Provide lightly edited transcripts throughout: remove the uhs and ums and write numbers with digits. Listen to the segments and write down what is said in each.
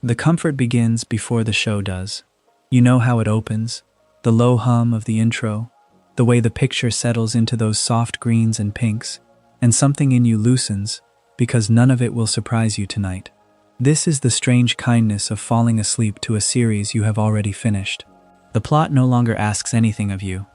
The comfort begins before the show does. You know how it opens, the low hum of the intro, the way the picture settles into those soft greens and pinks, and something in you loosens, because none of it will surprise you tonight. This is the strange kindness of falling asleep to a series you have already finished. The plot no longer asks anything of you.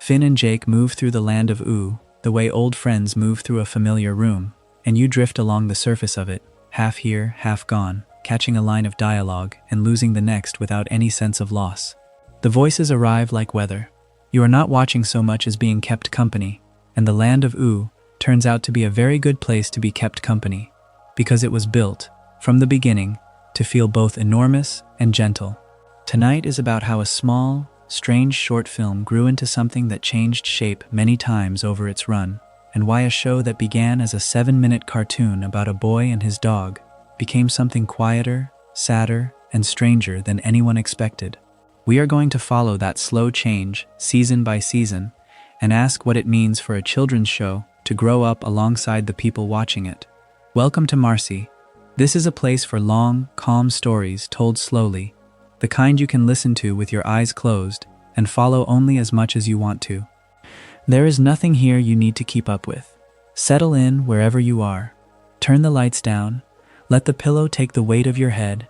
Finn and Jake move through the land of Ooh, the way old friends move through a familiar room, and you drift along the surface of it, half here, half gone, catching a line of dialogue and losing the next without any sense of loss. The voices arrive like weather. You are not watching so much as being kept company, and the land of Ooh turns out to be a very good place to be kept company, because it was built, from the beginning, to feel both enormous and gentle. Tonight is about how a small, strange short film grew into something that changed shape many times over its run, and why a show that began as a 7-minute cartoon about a boy and his dog became something quieter, sadder, and stranger than anyone expected. We are going to follow that slow change, season by season, and ask what it means for a children's show to grow up alongside the people watching it. Welcome to Marcy. This is a place for long, calm stories told slowly, the kind you can listen to with your eyes closed and follow only as much as you want to. There is nothing here you need to keep up with. Settle in wherever you are. Turn the lights down, let the pillow take the weight of your head,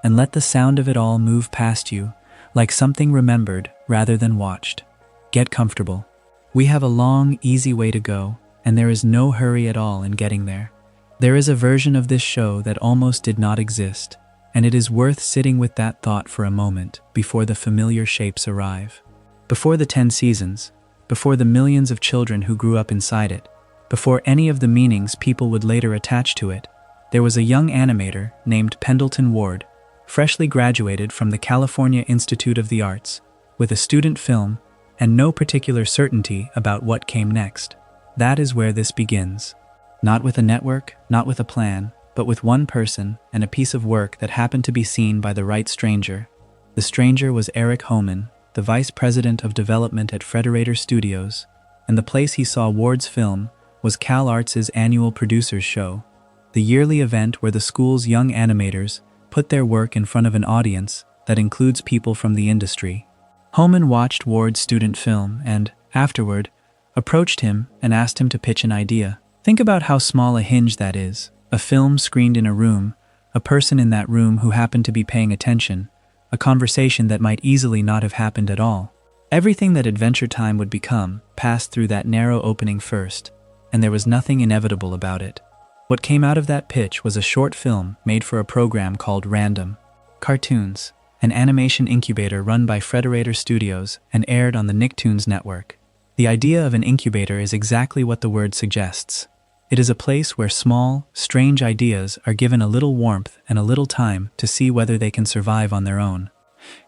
and let the sound of it all move past you like something remembered rather than watched. Get comfortable. We have a long, easy way to go, and there is no hurry at all in getting there. There is a version of this show that almost did not exist, and it is worth sitting with that thought for a moment before the familiar shapes arrive. Before the 10 seasons, before the millions of children who grew up inside it, before any of the meanings people would later attach to it, there was a young animator named Pendleton Ward, freshly graduated from the California Institute of the Arts, with a student film and no particular certainty about what came next. That is where this begins. Not with a network, not with a plan, but with one person and a piece of work that happened to be seen by the right stranger. The stranger was Eric Homan, the vice president of development at Frederator Studios, and the place he saw Ward's film was CalArts' annual producers show, the yearly event where the school's young animators put their work in front of an audience that includes people from the industry. Homan watched Ward's student film and, afterward, approached him and asked him to pitch an idea. Think about how small a hinge that is. A film screened in a room, a person in that room who happened to be paying attention, a conversation that might easily not have happened at all. Everything that Adventure Time would become passed through that narrow opening first, and there was nothing inevitable about it. What came out of that pitch was a short film made for a program called Random. Cartoons, an animation incubator run by Frederator Studios and aired on the Nicktoons network. The idea of an incubator is exactly what the word suggests. It is a place where small, strange ideas are given a little warmth and a little time to see whether they can survive on their own.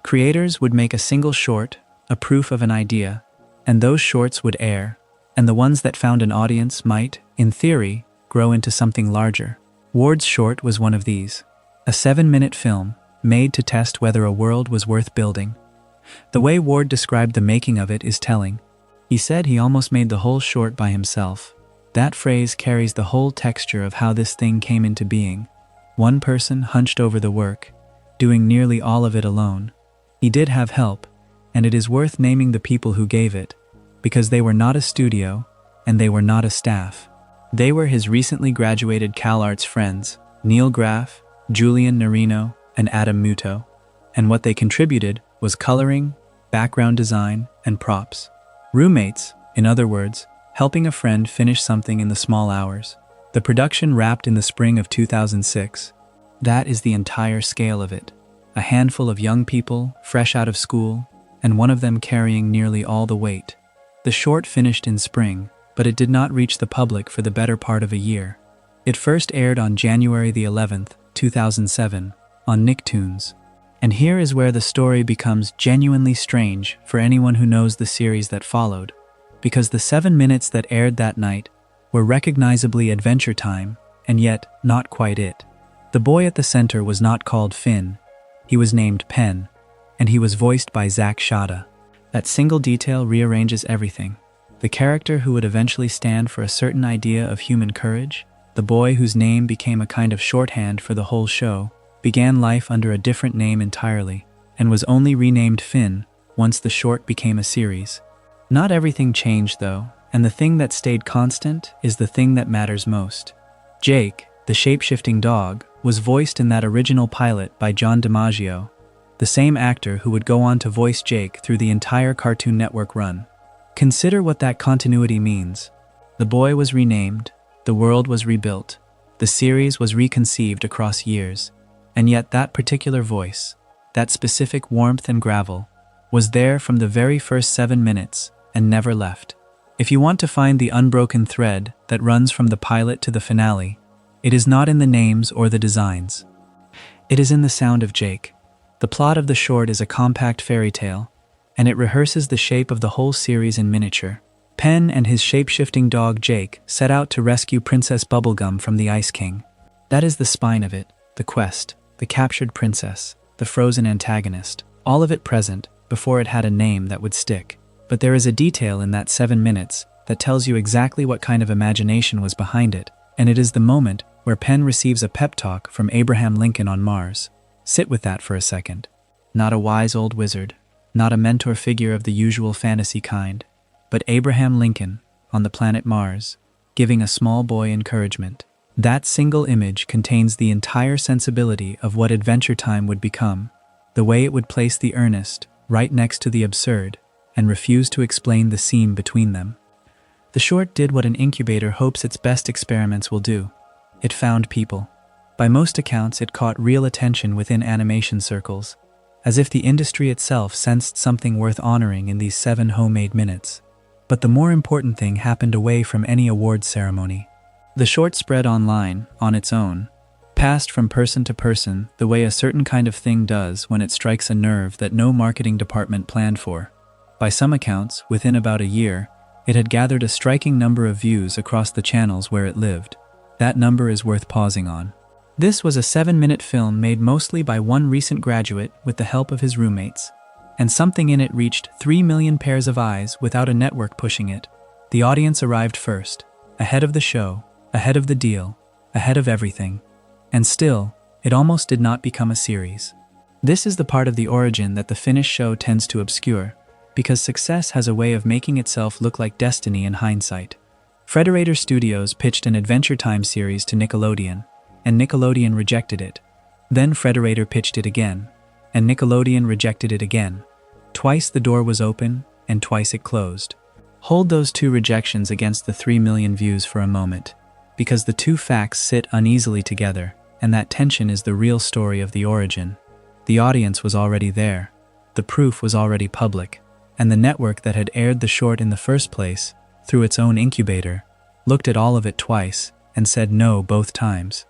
Creators would make a single short, a proof of an idea, and those shorts would air, and the ones that found an audience might, in theory, grow into something larger. Ward's short was one of these, a 7-minute film made to test whether a world was worth building. The way Ward described the making of it is telling. He said he almost made the whole short by himself. That phrase carries the whole texture of how this thing came into being. One person hunched over the work, doing nearly all of it alone. He did have help, and it is worth naming the people who gave it, because they were not a studio, and they were not a staff. They were his recently graduated CalArts friends, Neil Graff, Julian Narino, and Adam Muto, and what they contributed was coloring, background design, and props. Roommates, in other words, helping a friend finish something in the small hours. The production wrapped in the spring of 2006. That is the entire scale of it. A handful of young people, fresh out of school, and one of them carrying nearly all the weight. The short finished in spring, but it did not reach the public for the better part of a year. It first aired on January the 11th, 2007, on Nicktoons. And here is where the story becomes genuinely strange for anyone who knows the series that followed, because the 7 minutes that aired that night were recognizably Adventure Time, and yet not quite it. The boy at the center was not called Finn. He was named Penn, and he was voiced by Zach Shada. That single detail rearranges everything. The character who would eventually stand for a certain idea of human courage, the boy whose name became a kind of shorthand for the whole show, began life under a different name entirely, and was only renamed Finn once the short became a series. Not everything changed though, and the thing that stayed constant is the thing that matters most. Jake, the shape-shifting dog, was voiced in that original pilot by John DiMaggio, the same actor who would go on to voice Jake through the entire Cartoon Network run. Consider what that continuity means. The boy was renamed, the world was rebuilt, the series was reconceived across years, and yet that particular voice, that specific warmth and gravel, was there from the very first 7 minutes and never left. If you want to find the unbroken thread that runs from the pilot to the finale, it is not in the names or the designs. It is in the sound of Jake. The plot of the short is a compact fairy tale, and it rehearses the shape of the whole series in miniature. Penn and his shape-shifting dog Jake set out to rescue Princess Bubblegum from the Ice King. That is the spine of it, the quest, the captured princess, the frozen antagonist, all of it present before it had a name that would stick. But there is a detail in that 7 minutes that tells you exactly what kind of imagination was behind it, and it is the moment where Penn receives a pep talk from Abraham Lincoln on Mars. Sit with that for a second. Not a wise old wizard, not a mentor figure of the usual fantasy kind, but Abraham Lincoln on the planet Mars, giving a small boy encouragement. That single image contains the entire sensibility of what Adventure Time would become, the way it would place the earnest right next to the absurd, and refuse to explain the seam between them. The short did what an incubator hopes its best experiments will do. It found people. By most accounts, it caught real attention within animation circles, as if the industry itself sensed something worth honoring in these 7 homemade minutes. But the more important thing happened away from any awards ceremony. The short spread online, on its own, passed from person to person the way a certain kind of thing does when it strikes a nerve that no marketing department planned for. By some accounts, within about a year, it had gathered a striking number of views across the channels where it lived. That number is worth pausing on. This was a 7-minute film made mostly by one recent graduate with the help of his roommates, and something in it reached 3 million pairs of eyes without a network pushing it. The audience arrived first, ahead of the show, ahead of the deal, ahead of everything. And still, it almost did not become a series. This is the part of the origin that the finished show tends to obscure, because success has a way of making itself look like destiny in hindsight. Frederator Studios pitched an Adventure Time series to Nickelodeon, and Nickelodeon rejected it. Then Frederator pitched it again, and Nickelodeon rejected it again. Twice the door was open, and twice it closed. Hold those 2 rejections against the 3 million views for a moment, because the 2 facts sit uneasily together, and that tension is the real story of the origin. The audience was already there. The proof was already public. And the network that had aired the short in the first place, through its own incubator, looked at all of it twice and said no both times.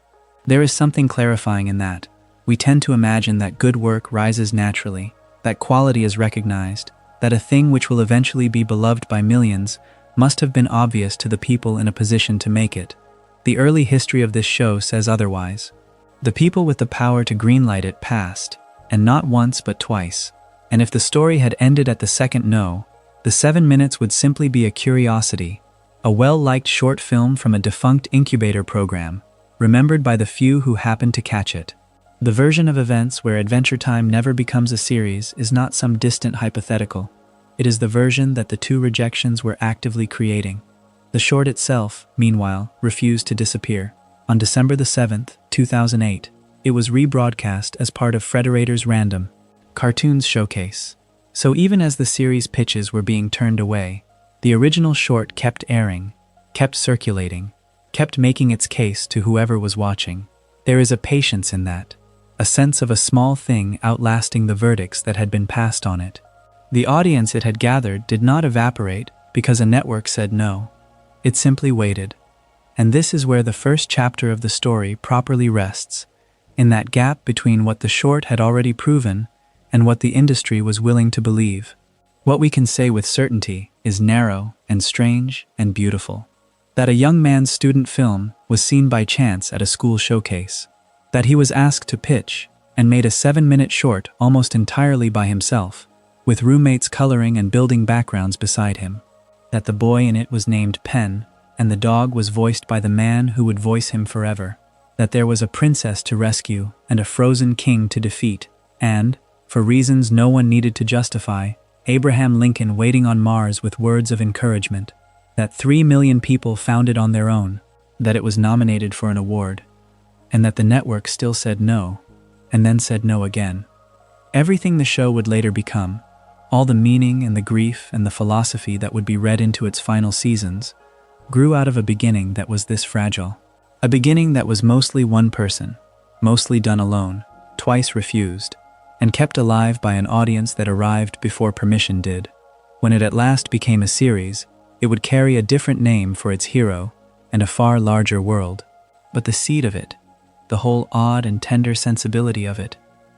There is something clarifying in that. We tend to imagine that good work rises naturally, that quality is recognized, that a thing which will eventually be beloved by millions must have been obvious to the people in a position to make it. The early history of this show says otherwise. The people with the power to greenlight it passed, and not once but twice. And if the story had ended at the second no, the 7 minutes would simply be a curiosity, a well-liked short film from a defunct incubator program, remembered by the few who happened to catch it. The version of events where Adventure Time never becomes a series is not some distant hypothetical. It is the version that the 2 rejections were actively creating. The short itself, meanwhile, refused to disappear. On December the 7th, 2008, it was rebroadcast as part of Frederator's Random Cartoons Showcase. So even as the series pitches were being turned away, the original short kept airing, kept circulating, kept making its case to whoever was watching. There is a patience in that, a sense of a small thing outlasting the verdicts that had been passed on it. The audience it had gathered did not evaporate because a network said no. It simply waited. And this is where the first chapter of the story properly rests, in that gap between what the short had already proven and what the industry was willing to believe. What we can say with certainty is narrow and strange and beautiful. That a young man's student film was seen by chance at a school showcase. That he was asked to pitch and made a 7-minute short almost entirely by himself, with roommates coloring and building backgrounds beside him. That the boy in it was named Penn, and the dog was voiced by the man who would voice him forever. that there was a princess to rescue and a frozen king to defeat, and, for reasons no one needed to justify, Abraham Lincoln waiting on Mars with words of encouragement, that 3 million people found it on their own, that it was nominated for an award, and that the network still said no, and then said no again. Everything the show would later become, all the meaning and the grief and the philosophy that would be read into its final seasons, grew out of a beginning that was this fragile. A beginning that was mostly one person, mostly done alone, twice refused, and kept alive by an audience that arrived before permission did. When it at last became a series, it would carry a different name for its hero and a far larger world. But the seed of it, the whole odd and tender sensibility of it,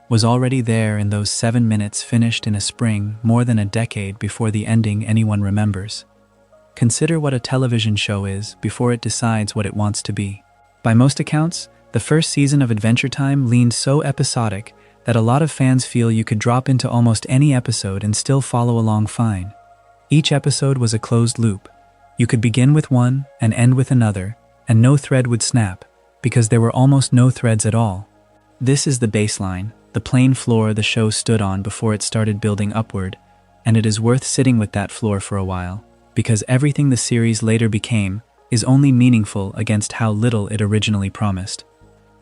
was already there in those 7 minutes finished in a spring more than a decade before the ending anyone remembers. Consider what a television show is before it decides what it wants to be. By most accounts, the first season of Adventure Time leaned so episodic that a lot of fans feel you could drop into almost any episode and still follow along fine. Each episode was a closed loop. You could begin with one and end with another, and no thread would snap, because there were almost no threads at all. This is the baseline, the plain floor the show stood on before it started building upward, and it is worth sitting with that floor for a while, because everything the series later became is only meaningful against how little it originally promised.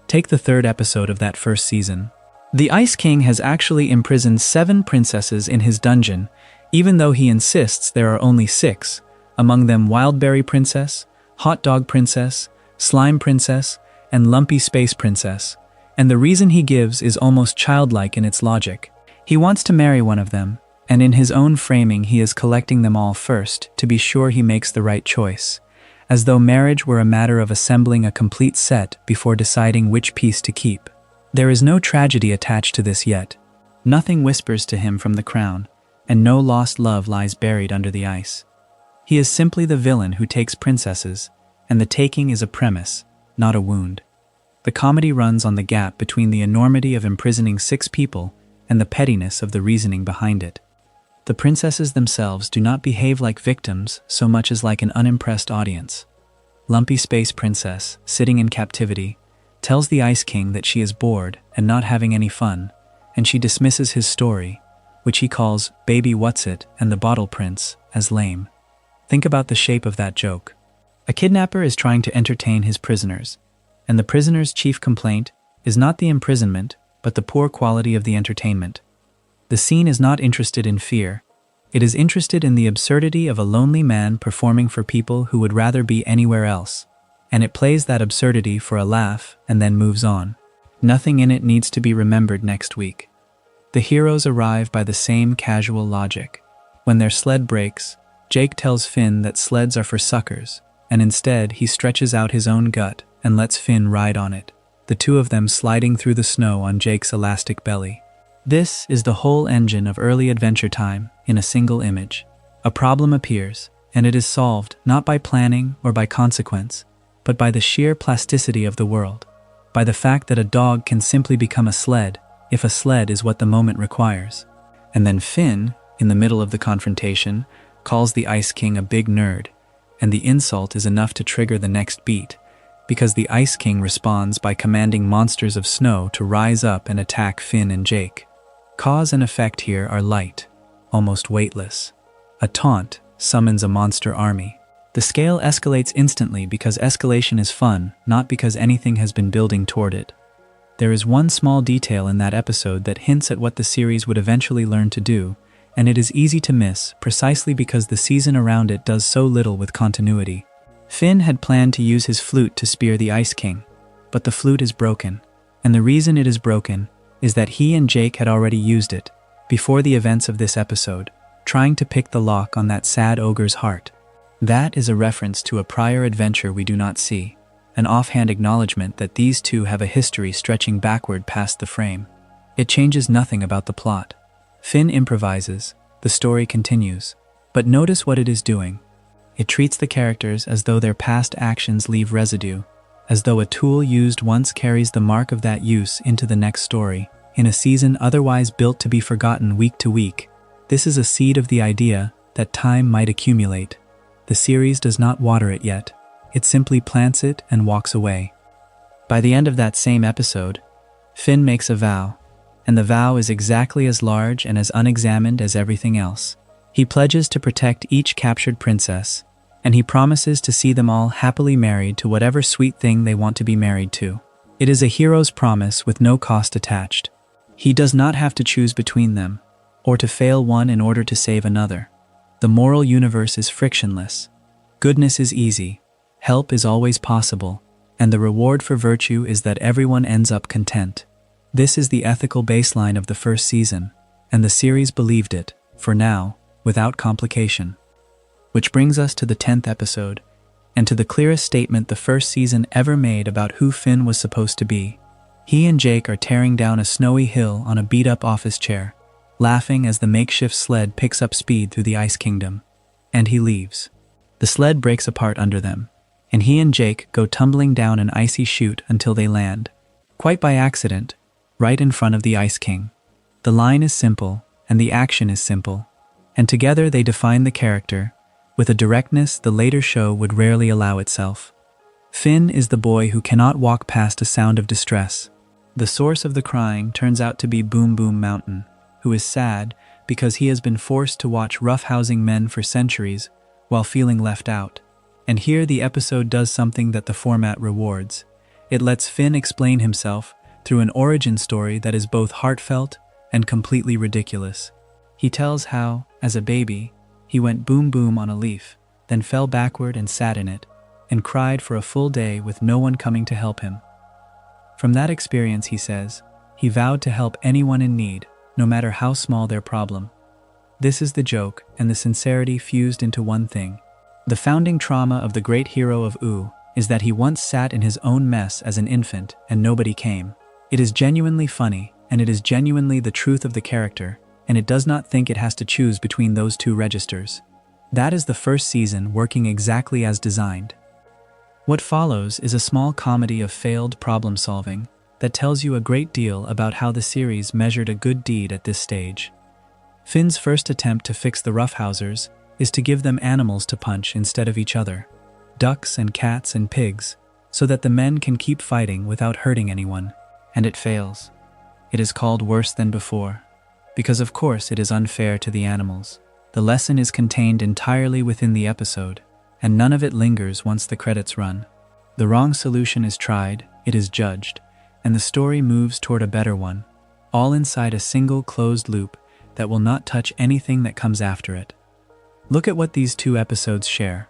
Take the 3rd episode of that first season. The Ice King has actually imprisoned 7 princesses in his dungeon, even though he insists there are only 6, among them Wildberry Princess, Hot Dog Princess, Slime Princess, and Lumpy Space Princess, and the reason he gives is almost childlike in its logic. He wants to marry one of them, and in his own framing he is collecting them all first to be sure he makes the right choice, as though marriage were a matter of assembling a complete set before deciding which piece to keep. There is no tragedy attached to this yet. Nothing whispers to him from the crown, and no lost love lies buried under the ice. He is simply the villain who takes princesses, and the taking is a premise, not a wound. The comedy runs on the gap between the enormity of imprisoning 6 people and the pettiness of the reasoning behind it. The princesses themselves do not behave like victims so much as like an unimpressed audience. Lumpy Space Princess, sitting in captivity, tells the Ice King that she is bored and not having any fun, and she dismisses his story, which he calls Baby What's-It and the Bottle Prince, as lame. Think about the shape of that joke. A kidnapper is trying to entertain his prisoners, and the prisoner's chief complaint is not the imprisonment, but the poor quality of the entertainment. The scene is not interested in fear. It is interested in the absurdity of a lonely man performing for people who would rather be anywhere else, and it plays that absurdity for a laugh and then moves on. Nothing in it needs to be remembered next week. The heroes arrive by the same casual logic. When their sled breaks, Jake tells Finn that sleds are for suckers, and instead he stretches out his own gut and lets Finn ride on it, the two of them sliding through the snow on Jake's elastic belly. This is the whole engine of early Adventure Time in a single image. A problem appears, and it is solved not by planning or by consequence, but by the sheer plasticity of the world, by the fact that a dog can simply become a sled if a sled is what the moment requires. And then Finn, in the middle of the confrontation, calls the Ice King a big nerd, and the insult is enough to trigger the next beat, because the Ice King responds by commanding monsters of snow to rise up and attack Finn and Jake. Cause and effect here are light, almost weightless. A taunt summons a monster army. The scale escalates instantly because escalation is fun, not because anything has been building toward it. There is one small detail in that episode that hints at what the series would eventually learn to do, and it is easy to miss precisely because the season around it does so little with continuity. Finn had planned to use his flute to spear the Ice King, but the flute is broken, and the reason it is broken is that he and Jake had already used it, before the events of this episode, trying to pick the lock on that sad ogre's heart. That is a reference to a prior adventure we do not see, an offhand acknowledgement that these two have a history stretching backward past the frame. It changes nothing about the plot. Finn improvises, the story continues, but notice what it is doing. It treats the characters as though their past actions leave residue, as though a tool used once carries the mark of that use into the next story, in a season otherwise built to be forgotten week to week. This is a seed of the idea that time might accumulate. The series does not water it yet. It simply plants it and walks away. By the end of that same episode, Finn makes a vow, and the vow is exactly as large and as unexamined as everything else. He pledges to protect each captured princess, and he promises to see them all happily married to whatever sweet thing they want to be married to. It is a hero's promise with no cost attached. He does not have to choose between them, or to fail one in order to save another. The moral universe is frictionless. Goodness is easy, help is always possible, and the reward for virtue is that everyone ends up content. This is the ethical baseline of the first season, and the series believed it, for now, without complication. Which brings us to the 10th episode, and to the clearest statement the first season ever made about who Finn was supposed to be. He and Jake are tearing down a snowy hill on a beat-up office chair, laughing as the makeshift sled picks up speed through the Ice Kingdom. And he leaves. The sled breaks apart under them, and he and Jake go tumbling down an icy chute until they land, quite by accident, right in front of the Ice King. The line is simple, and the action is simple, and together they define the character, with a directness the later show would rarely allow itself. Finn is the boy who cannot walk past a sound of distress. The source of the crying turns out to be Boom Boom Mountain, who is sad because he has been forced to watch roughhousing men for centuries while feeling left out. And here the episode does something that the format rewards. It lets Finn explain himself through an origin story that is both heartfelt and completely ridiculous. He tells how, as a baby, he went boom boom on a leaf, then fell backward and sat in it, and cried for a full day with no one coming to help him. From that experience, he says, he vowed to help anyone in need, no matter how small their problem. This is the joke and the sincerity fused into one thing. The founding trauma of the great hero of Ooh is that he once sat in his own mess as an infant and nobody came. It is genuinely funny, and it is genuinely the truth of the character, and it does not think it has to choose between those two registers. That is the first season working exactly as designed. What follows is a small comedy of failed problem solving that tells you a great deal about how the series measured a good deed at this stage. Finn's first attempt to fix the roughhousers is to give them animals to punch instead of each other, ducks and cats and pigs, so that the men can keep fighting without hurting anyone, and it fails. It is called worse than before, because of course it is unfair to the animals. The lesson is contained entirely within the episode, and none of it lingers once the credits run. The wrong solution is tried, it is judged, and the story moves toward a better one, all inside a single closed loop that will not touch anything that comes after it. Look at what these two episodes share.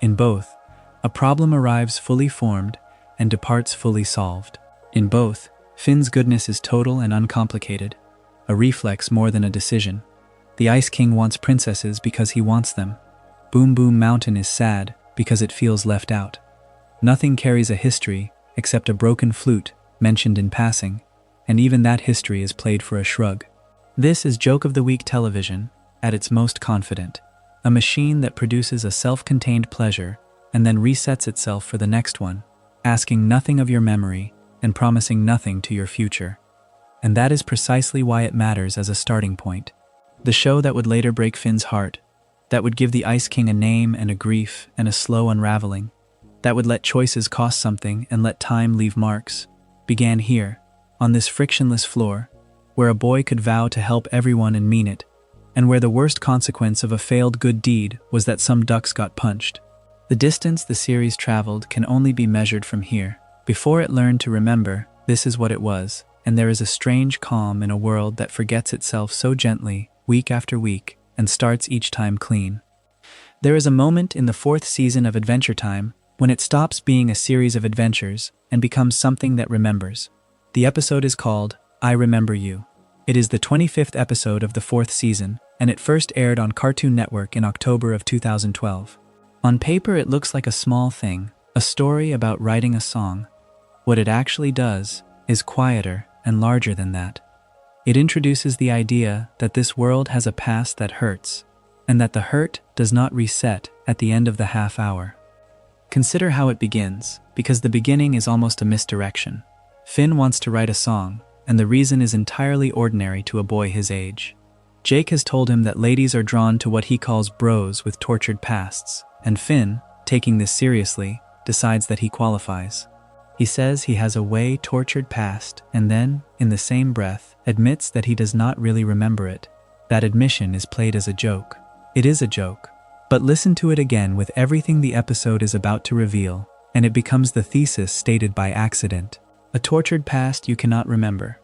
In both, a problem arrives fully formed and departs fully solved. In both, Finn's goodness is total and uncomplicated, a reflex more than a decision. The Ice King wants princesses because he wants them. Boom Boom Mountain is sad because it feels left out. Nothing carries a history except a broken flute mentioned in passing, and even that history is played for a shrug. This is Joke of the Week television at its most confident, a machine that produces a self-contained pleasure and then resets itself for the next one, asking nothing of your memory and promising nothing to your future. And that is precisely why it matters as a starting point. The show that would later break Finn's heart, that would give the Ice King a name and a grief and a slow unraveling, that would let choices cost something and let time leave marks, began here, on this frictionless floor, where a boy could vow to help everyone and mean it, and where the worst consequence of a failed good deed was that some ducks got punched. The distance the series traveled can only be measured from here. Before it learned to remember, this is what it was, and there is a strange calm in a world that forgets itself so gently, week after week, and starts each time clean. There is a moment in the 4th season of Adventure Time when it stops being a series of adventures and becomes something that remembers. The episode is called I Remember You. It is the 25th episode of the 4th season, and it first aired on Cartoon Network in October of 2012. On paper it looks like a small thing, a story about writing a song. What it actually does is quieter and larger than that. It introduces the idea that this world has a past that hurts, and that the hurt does not reset at the end of the half hour. Consider how it begins, because the beginning is almost a misdirection. Finn wants to write a song, and the reason is entirely ordinary to a boy his age. Jake has told him that ladies are drawn to what he calls bros with tortured pasts, and Finn, taking this seriously, decides that he qualifies. He says he has a way tortured past and then, in the same breath, admits that he does not really remember it. That admission is played as a joke. It is a joke. But listen to it again with everything the episode is about to reveal, and it becomes the thesis stated by accident. A tortured past you cannot remember.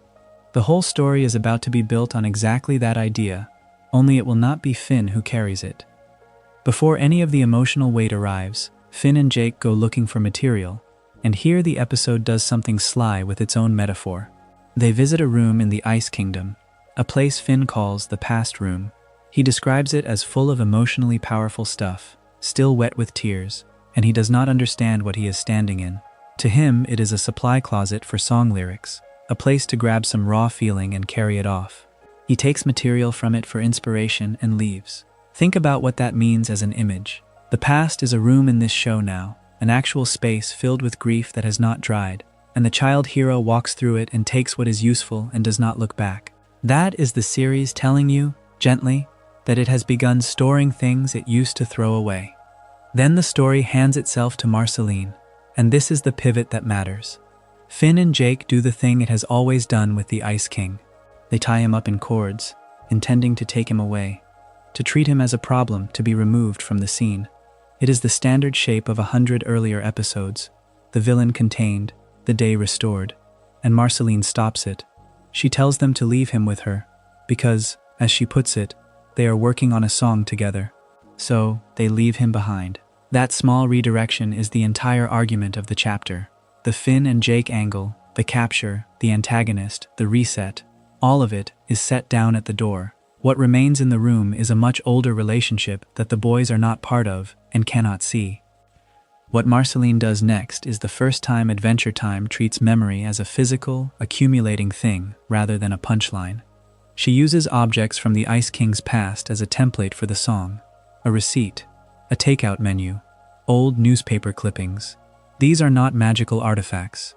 The whole story is about to be built on exactly that idea, only it will not be Finn who carries it. Before any of the emotional weight arrives, Finn and Jake go looking for material, and here the episode does something sly with its own metaphor. They visit a room in the Ice Kingdom, a place Finn calls the past room. He describes it as full of emotionally powerful stuff, still wet with tears, and he does not understand what he is standing in. To him, it is a supply closet for song lyrics, a place to grab some raw feeling and carry it off. He takes material from it for inspiration and leaves. Think about what that means as an image. The past is a room in this show now, an actual space filled with grief that has not dried, and the child hero walks through it and takes what is useful and does not look back. That is the series telling you, gently, that it has begun storing things it used to throw away. Then the story hands itself to Marceline, and this is the pivot that matters. Finn and Jake do the thing it has always done with the Ice King. They tie him up in cords, intending to take him away, to treat him as a problem to be removed from the scene. It is the standard shape of 100 earlier episodes, the villain contained, the day restored, and Marceline stops it. She tells them to leave him with her, because, as she puts it, they are working on a song together. So, they leave him behind. That small redirection is the entire argument of the chapter. The Finn and Jake angle, the capture, the antagonist, the reset, all of it is set down at the door. What remains in the room is a much older relationship that the boys are not part of and cannot see. What Marceline does next is the first time Adventure Time treats memory as a physical, accumulating thing rather than a punchline. She uses objects from the Ice King's past as a template for the song. A receipt, a takeout menu, old newspaper clippings. These are not magical artifacts.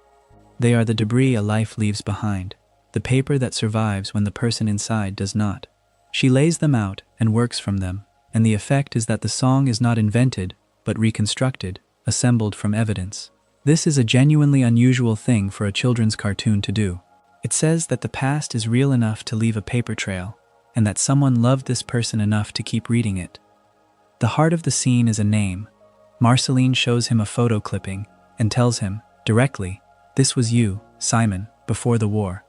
They are the debris a life leaves behind, the paper that survives when the person inside does not. She lays them out and works from them, and the effect is that the song is not invented, but reconstructed, assembled from evidence. This is a genuinely unusual thing for a children's cartoon to do. It says that the past is real enough to leave a paper trail, and that someone loved this person enough to keep reading it. The heart of the scene is a name. Marceline shows him a photo clipping and tells him, directly, "This was you, Simon, before the war."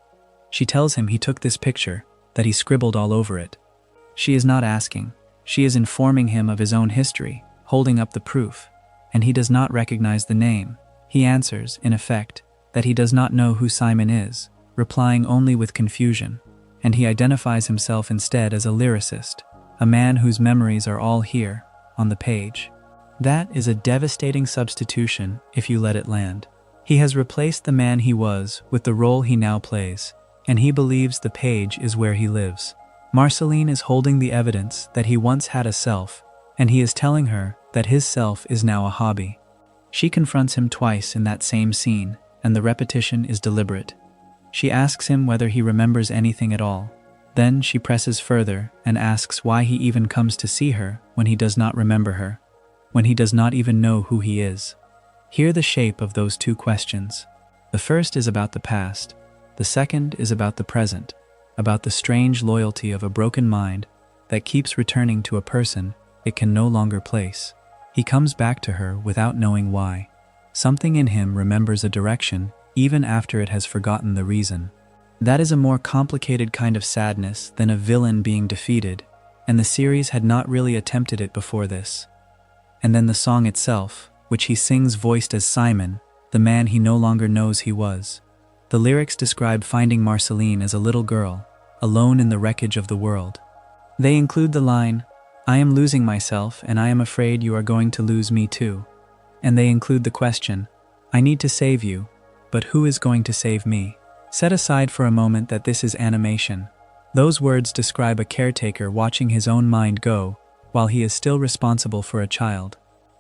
She tells him he took this picture, that he scribbled all over it. She is not asking. She is informing him of his own history, holding up the proof, and he does not recognize the name. He answers, in effect, that he does not know who Simon is, replying only with confusion, and he identifies himself instead as a lyricist, a man whose memories are all here, on the page. That is a devastating substitution if you let it land. He has replaced the man he was with the role he now plays, and he believes the page is where he lives. Marceline is holding the evidence that he once had a self, and he is telling her that his self is now a hobby. She confronts him twice in that same scene, and the repetition is deliberate. She asks him whether he remembers anything at all. Then she presses further and asks why he even comes to see her when he does not remember her, when he does not even know who he is. Hear the shape of those two questions. The first is about the past. The second is about the present, about the strange loyalty of a broken mind that keeps returning to a person it can no longer place. He comes back to her without knowing why. Something in him remembers a direction even after it has forgotten the reason. That is a more complicated kind of sadness than a villain being defeated, and the series had not really attempted it before this. And then the song itself, which he sings voiced as Simon, the man he no longer knows he was. The lyrics describe finding Marceline as a little girl, alone in the wreckage of the world. They include the line, "I am losing myself and I am afraid you are going to lose me too." And they include the question, "I need to save you, but who is going to save me?" Set aside for a moment that this is animation. Those words describe a caretaker watching his own mind go while he is still responsible for a child.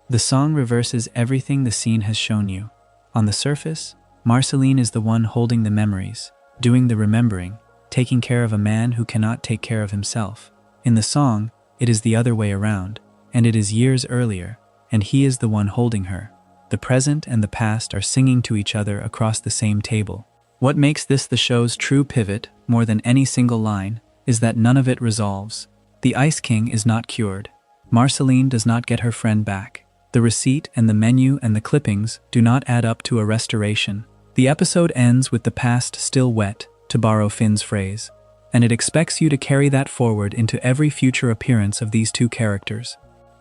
The song reverses everything the scene has shown you. On the surface, Marceline is the one holding the memories, doing the remembering, taking care of a man who cannot take care of himself. In the song, it is the other way around, and it is years earlier, and he is the one holding her. The present and the past are singing to each other across the same table. What makes this the show's true pivot, more than any single line, is that none of it resolves. The Ice King is not cured. Marceline does not get her friend back. The receipt and the menu and the clippings do not add up to a restoration. The episode ends with the past still wet, to borrow Finn's phrase, and it expects you to carry that forward into every future appearance of these two characters.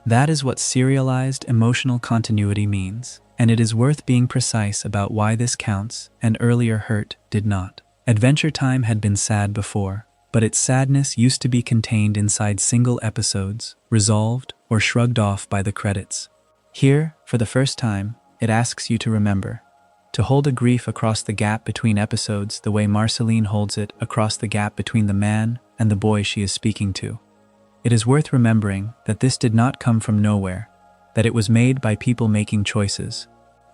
That is what serialized emotional continuity means, and it is worth being precise about why this counts and earlier hurt did not. Adventure Time had been sad before, but its sadness used to be contained inside single episodes, resolved or shrugged off by the credits. Here, for the first time, it asks you to remember, to hold a grief across the gap between episodes the way Marceline holds it across the gap between the man and the boy she is speaking to. It is worth remembering that this did not come from nowhere, that it was made by people making choices.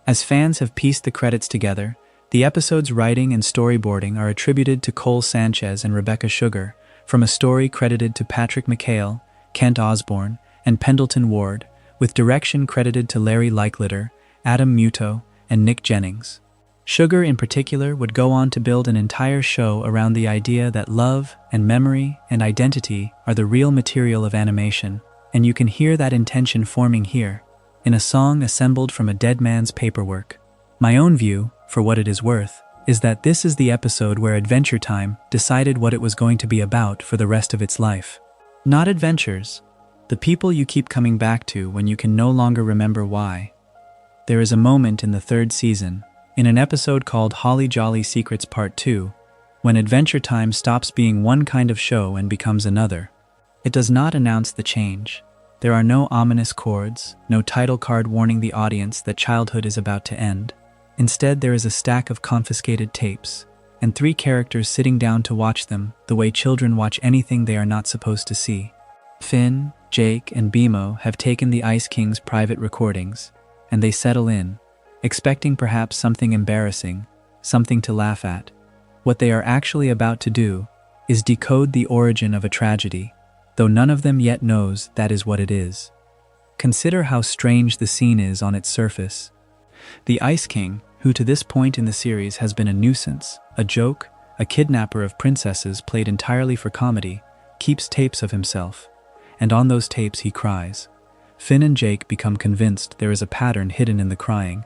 As fans have pieced the credits together, the episode's writing and storyboarding are attributed to Cole Sanchez and Rebecca Sugar, from a story credited to Patrick McHale, Kent Osborne, and Pendleton Ward, with direction credited to Larry Licklider, Adam Muto, and Nick Jennings. Sugar in particular would go on to build an entire show around the idea that love and memory and identity are the real material of animation, and you can hear that intention forming here, in a song assembled from a dead man's paperwork. My own view, for what it is worth, is that this is the episode where Adventure Time decided what it was going to be about for the rest of its life. Not adventures, the people you keep coming back to when you can no longer remember why. There is a moment in the third season, in an episode called Holly Jolly Secrets Part 2, when Adventure Time stops being one kind of show and becomes another. It does not announce the change. There are no ominous chords, no title card warning the audience that childhood is about to end. Instead, there is a stack of confiscated tapes, and 3 characters sitting down to watch them the way children watch anything they are not supposed to see. Finn, Jake, and Bimo have taken the Ice King's private recordings, and they settle in, expecting perhaps something embarrassing, something to laugh at. What they are actually about to do is decode the origin of a tragedy, though none of them yet knows that is what it is. Consider how strange the scene is on its surface. The Ice King, who to this point in the series has been a nuisance, a joke, a kidnapper of princesses played entirely for comedy, keeps tapes of himself, and on those tapes he cries. Finn and Jake become convinced there is a pattern hidden in the crying,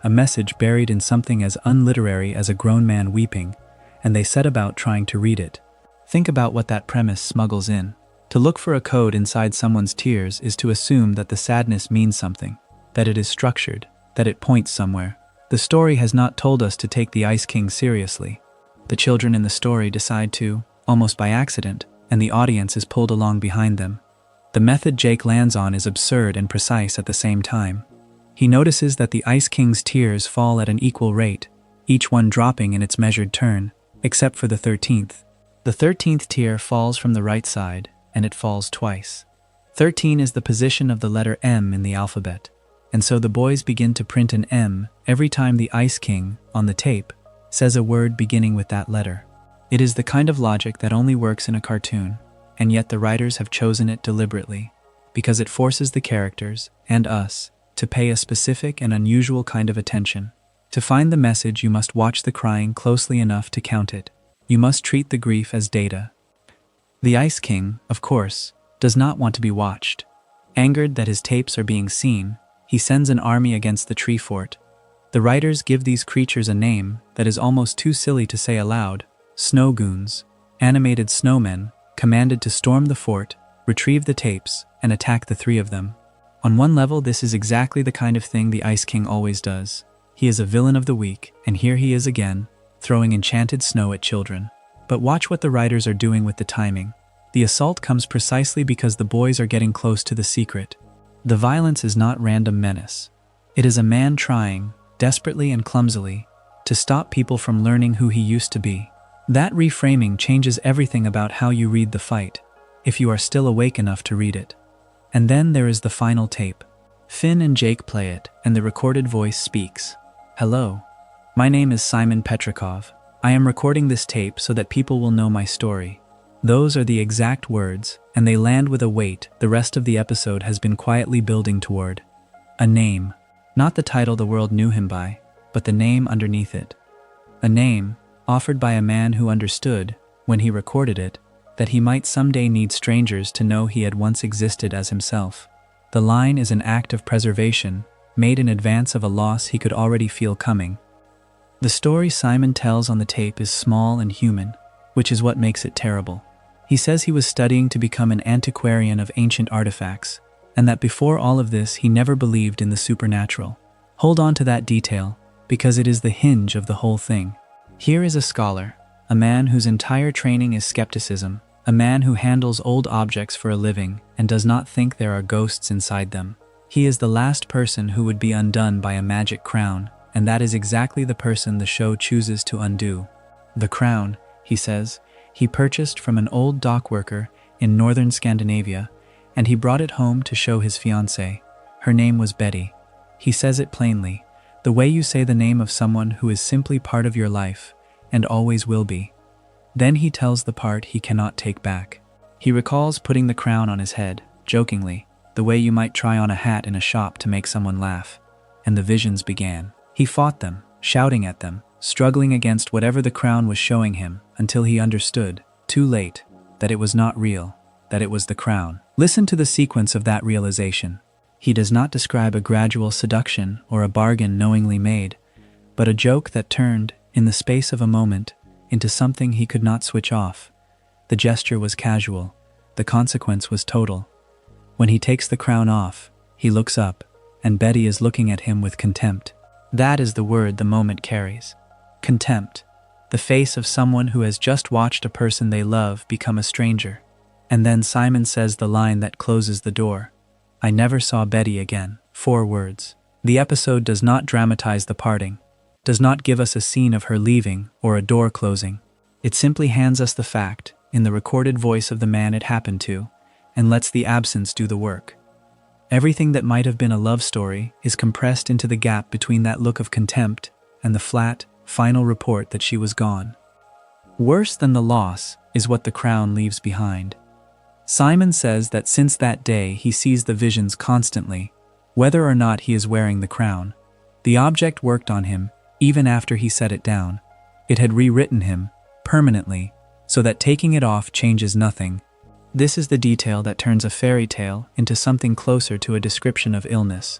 a message buried in something as unliterary as a grown man weeping, and they set about trying to read it. Think about what that premise smuggles in. To look for a code inside someone's tears is to assume that the sadness means something, that it is structured, that it points somewhere. The story has not told us to take the Ice King seriously. The children in the story decide to, almost by accident, and the audience is pulled along behind them. The method Jake lands on is absurd and precise at the same time. He notices that the Ice King's tears fall at an equal rate, each one dropping in its measured turn, except for the 13th. The 13th tear falls from the right side, and it falls twice. 13 is the position of the letter M in the alphabet, and so the boys begin to print an M every time the Ice King, on the tape, says a word beginning with that letter. It is the kind of logic that only works in a cartoon, and yet the writers have chosen it deliberately, because it forces the characters, and us, to pay a specific and unusual kind of attention. To find the message, you must watch the crying closely enough to count it. You must treat the grief as data. The Ice King, of course, does not want to be watched. Angered that his tapes are being seen, he sends an army against the tree fort. The writers give these creatures a name that is almost too silly to say aloud: snow goons, animated snowmen, commanded to storm the fort, retrieve the tapes, and attack the 3 of them. On one level, this is exactly the kind of thing the Ice King always does. He is a villain of the week, and here he is again, throwing enchanted snow at children. But watch what the writers are doing with the timing. The assault comes precisely because the boys are getting close to the secret. The violence is not random menace. It is a man trying, desperately and clumsily, to stop people from learning who he used to be. That reframing changes everything about how you read the fight, if you are still awake enough to read it. And then there is the final tape. Finn and Jake play it, and the recorded voice speaks. Hello. My name is Simon Petrikov. I am recording this tape so that people will know my story. Those are the exact words, and they land with a weight the rest of the episode has been quietly building toward. A name. Not the title the world knew him by, but the name underneath it. A name offered by a man who understood, when he recorded it, that he might someday need strangers to know he had once existed as himself. The line is an act of preservation, made in advance of a loss he could already feel coming. The story Simon tells on the tape is small and human, which is what makes it terrible. He says he was studying to become an antiquarian of ancient artifacts, and that before all of this he never believed in the supernatural. Hold on to that detail, because it is the hinge of the whole thing. Here is a scholar, a man whose entire training is skepticism, a man who handles old objects for a living and does not think there are ghosts inside them. He is the last person who would be undone by a magic crown, and that is exactly the person the show chooses to undo. The crown, he says, he purchased from an old dock worker in northern Scandinavia, and he brought it home to show his fiancée. Her name was Betty. He says it plainly, the way you say the name of someone who is simply part of your life, and always will be. Then he tells the part he cannot take back. He recalls putting the crown on his head, jokingly, the way you might try on a hat in a shop to make someone laugh. And the visions began. He fought them, shouting at them, struggling against whatever the crown was showing him, until he understood, too late, that it was not real, that it was the crown. Listen to the sequence of that realization. He does not describe a gradual seduction or a bargain knowingly made, but a joke that turned, in the space of a moment, into something he could not switch off. The gesture was casual. The consequence was total. When he takes the crown off, he looks up, and Betty is looking at him with contempt. That is the word the moment carries. Contempt. The face of someone who has just watched a person they love become a stranger. And then Simon says the line that closes the door. I never saw Betty again. 4 words. The episode does not dramatize the parting, does not give us a scene of her leaving or a door closing. It simply hands us the fact, in the recorded voice of the man it happened to, and lets the absence do the work. Everything that might have been a love story is compressed into the gap between that look of contempt and the flat, final report that she was gone. Worse than the loss is what the crown leaves behind. Simon says that since that day he sees the visions constantly, whether or not he is wearing the crown. The object worked on him, even after he set it down. It had rewritten him, permanently, so that taking it off changes nothing. This is the detail that turns a fairy tale into something closer to a description of illness.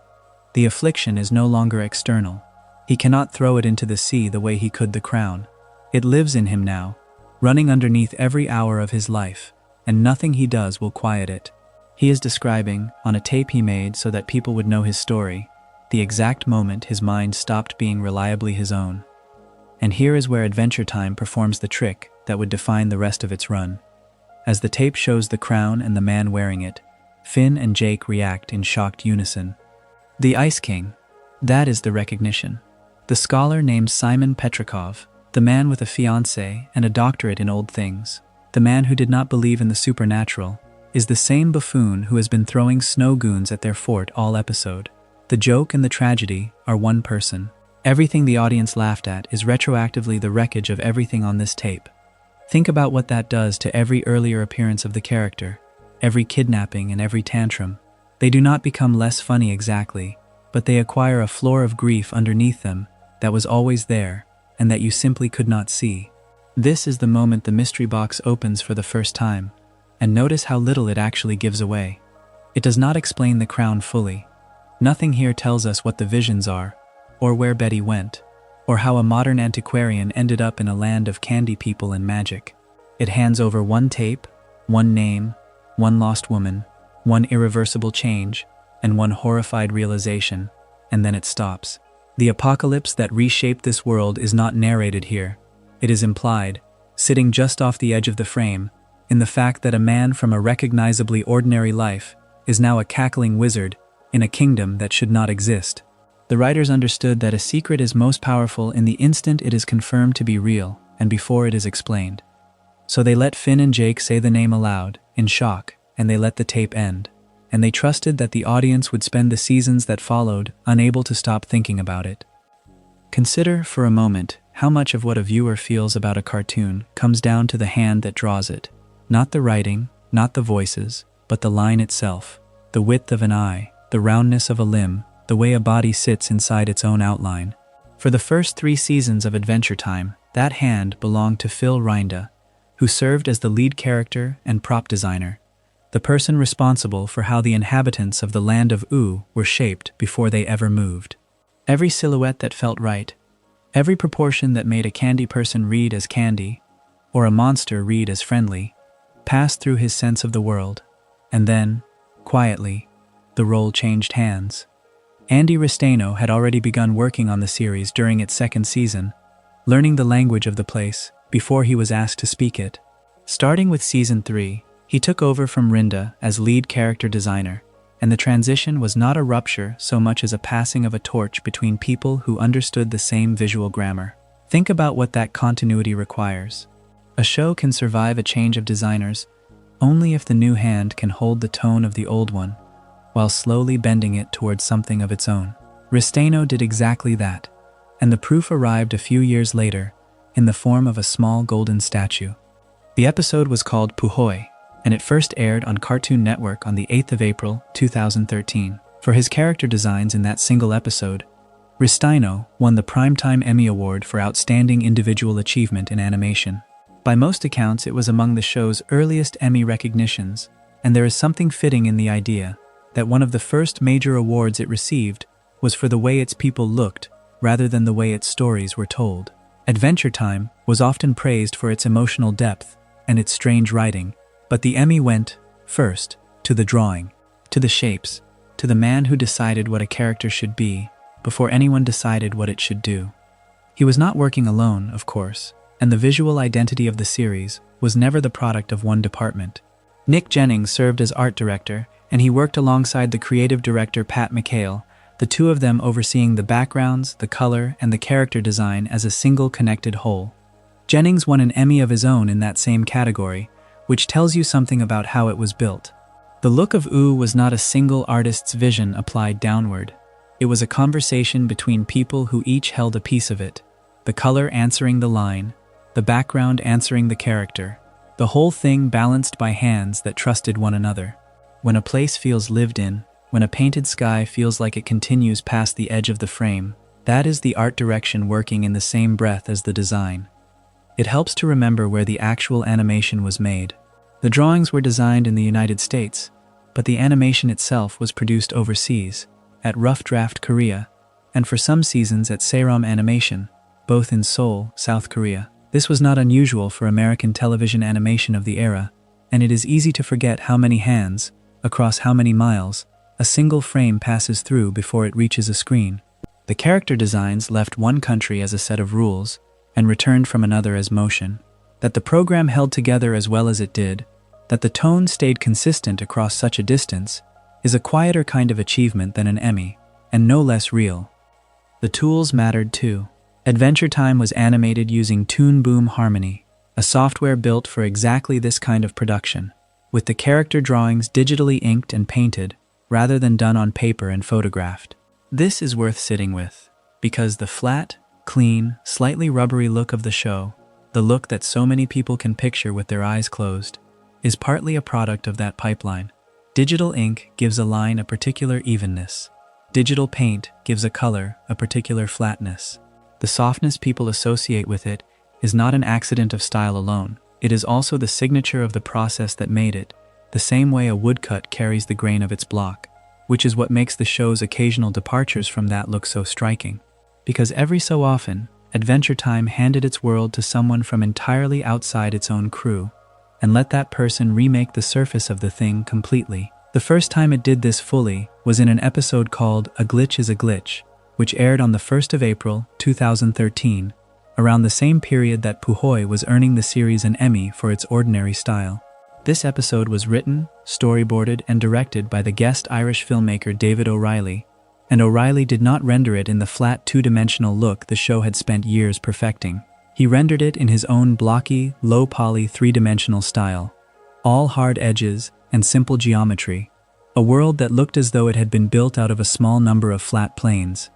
The affliction is no longer external. He cannot throw it into the sea the way he could the crown. It lives in him now, running underneath every hour of his life, and nothing he does will quiet it. He is describing, on a tape he made so that people would know his story, the exact moment his mind stopped being reliably his own. And here is where Adventure Time performs the trick that would define the rest of its run. As the tape shows the crown and the man wearing it, Finn and Jake react in shocked unison. The Ice King, that is the recognition. The scholar named Simon Petrikov, the man with a fiancée and a doctorate in old things, the man who did not believe in the supernatural, is the same buffoon who has been throwing snow goons at their fort all episode. The joke and the tragedy are one person. Everything the audience laughed at is retroactively the wreckage of everything on this tape. Think about what that does to every earlier appearance of the character, every kidnapping and every tantrum. They do not become less funny exactly, but they acquire a floor of grief underneath them that was always there and that you simply could not see. This is the moment the mystery box opens for the first time, and notice how little it actually gives away. It does not explain the crown fully. Nothing here tells us what the visions are, or where Betty went, or how a modern antiquarian ended up in a land of candy people and magic. It hands over one tape, one name, one lost woman, one irreversible change, and one horrified realization, and then it stops. The apocalypse that reshaped this world is not narrated here. It is implied, sitting just off the edge of the frame, in the fact that a man from a recognizably ordinary life is now a cackling wizard in a kingdom that should not exist. The writers understood that a secret is most powerful in the instant it is confirmed to be real and before it is explained. So they let Finn and Jake say the name aloud, in shock, and they let the tape end. And they trusted that the audience would spend the seasons that followed unable to stop thinking about it. Consider, for a moment, how much of what a viewer feels about a cartoon comes down to the hand that draws it. Not the writing, not the voices, but the line itself, the width of an eye, the roundness of a limb, the way a body sits inside its own outline. For the first 3 seasons of Adventure Time, that hand belonged to Phil Reinda, who served as the lead character and prop designer, the person responsible for how the inhabitants of the land of Ooo were shaped before they ever moved. Every silhouette that felt right, every proportion that made a candy person read as candy, or a monster read as friendly, passed through his sense of the world. And then, quietly, the role changed hands. Andy Ristaino had already begun working on the series during its 2nd season, learning the language of the place before he was asked to speak it. Starting with Season 3, he took over from Rinda as lead character designer, and the transition was not a rupture so much as a passing of a torch between people who understood the same visual grammar. Think about what that continuity requires. A show can survive a change of designers only if the new hand can hold the tone of the old one, while slowly bending it towards something of its own. Ristaino did exactly that, and the proof arrived a few years later in the form of a small golden statue. The episode was called Puhoi, and it first aired on Cartoon Network on the 8th of April, 2013. For his character designs in that single episode, Ristaino won the Primetime Emmy Award for Outstanding Individual Achievement in Animation. By most accounts, it was among the show's earliest Emmy recognitions, and there is something fitting in the idea that one of the first major awards it received was for the way its people looked rather than the way its stories were told. Adventure Time was often praised for its emotional depth and its strange writing, but the Emmy went, first, to the drawing, to the shapes, to the man who decided what a character should be before anyone decided what it should do. He was not working alone, of course, and the visual identity of the series was never the product of one department. Nick Jennings served as art director, and he worked alongside the creative director Pat McHale, the two of them overseeing the backgrounds, the color, and the character design as a single connected whole. Jennings won an Emmy of his own in that same category, which tells you something about how it was built. The look of Ooo was not a single artist's vision applied downward. It was a conversation between people who each held a piece of it, the color answering the line, the background answering the character, the whole thing balanced by hands that trusted one another. When a place feels lived in, when a painted sky feels like it continues past the edge of the frame, that is the art direction working in the same breath as the design. It helps to remember where the actual animation was made. The drawings were designed in the United States, but the animation itself was produced overseas, at Rough Draft Korea, and for some seasons at Serom Animation, both in Seoul, South Korea. This was not unusual for American television animation of the era, and it is easy to forget how many hands, across how many miles, a single frame passes through before it reaches a screen. The character designs left one country as a set of rules, and returned from another as motion. That the program held together as well as it did, that the tone stayed consistent across such a distance, is a quieter kind of achievement than an Emmy, and no less real. The tools mattered too. Adventure Time was animated using Toon Boom Harmony, a software built for exactly this kind of production, with the character drawings digitally inked and painted, rather than done on paper and photographed. This is worth sitting with, because the flat, clean, slightly rubbery look of the show, the look that so many people can picture with their eyes closed, is partly a product of that pipeline. Digital ink gives a line a particular evenness. Digital paint gives a color a particular flatness. The softness people associate with it is not an accident of style alone. It is also the signature of the process that made it, the same way a woodcut carries the grain of its block, which is what makes the show's occasional departures from that look so striking. Because every so often, Adventure Time handed its world to someone from entirely outside its own crew, and let that person remake the surface of the thing completely. The first time it did this fully was in an episode called A Glitch is a Glitch, which aired on the 1st of April, 2013, around the same period that Puhoi was earning the series an Emmy for its ordinary style. This episode was written, storyboarded, and directed by the guest Irish filmmaker David O'Reilly, and O'Reilly did not render it in the flat two-dimensional look the show had spent years perfecting. He rendered it in his own blocky, low-poly three-dimensional style, all hard edges and simple geometry, a world that looked as though it had been built out of a small number of flat planes.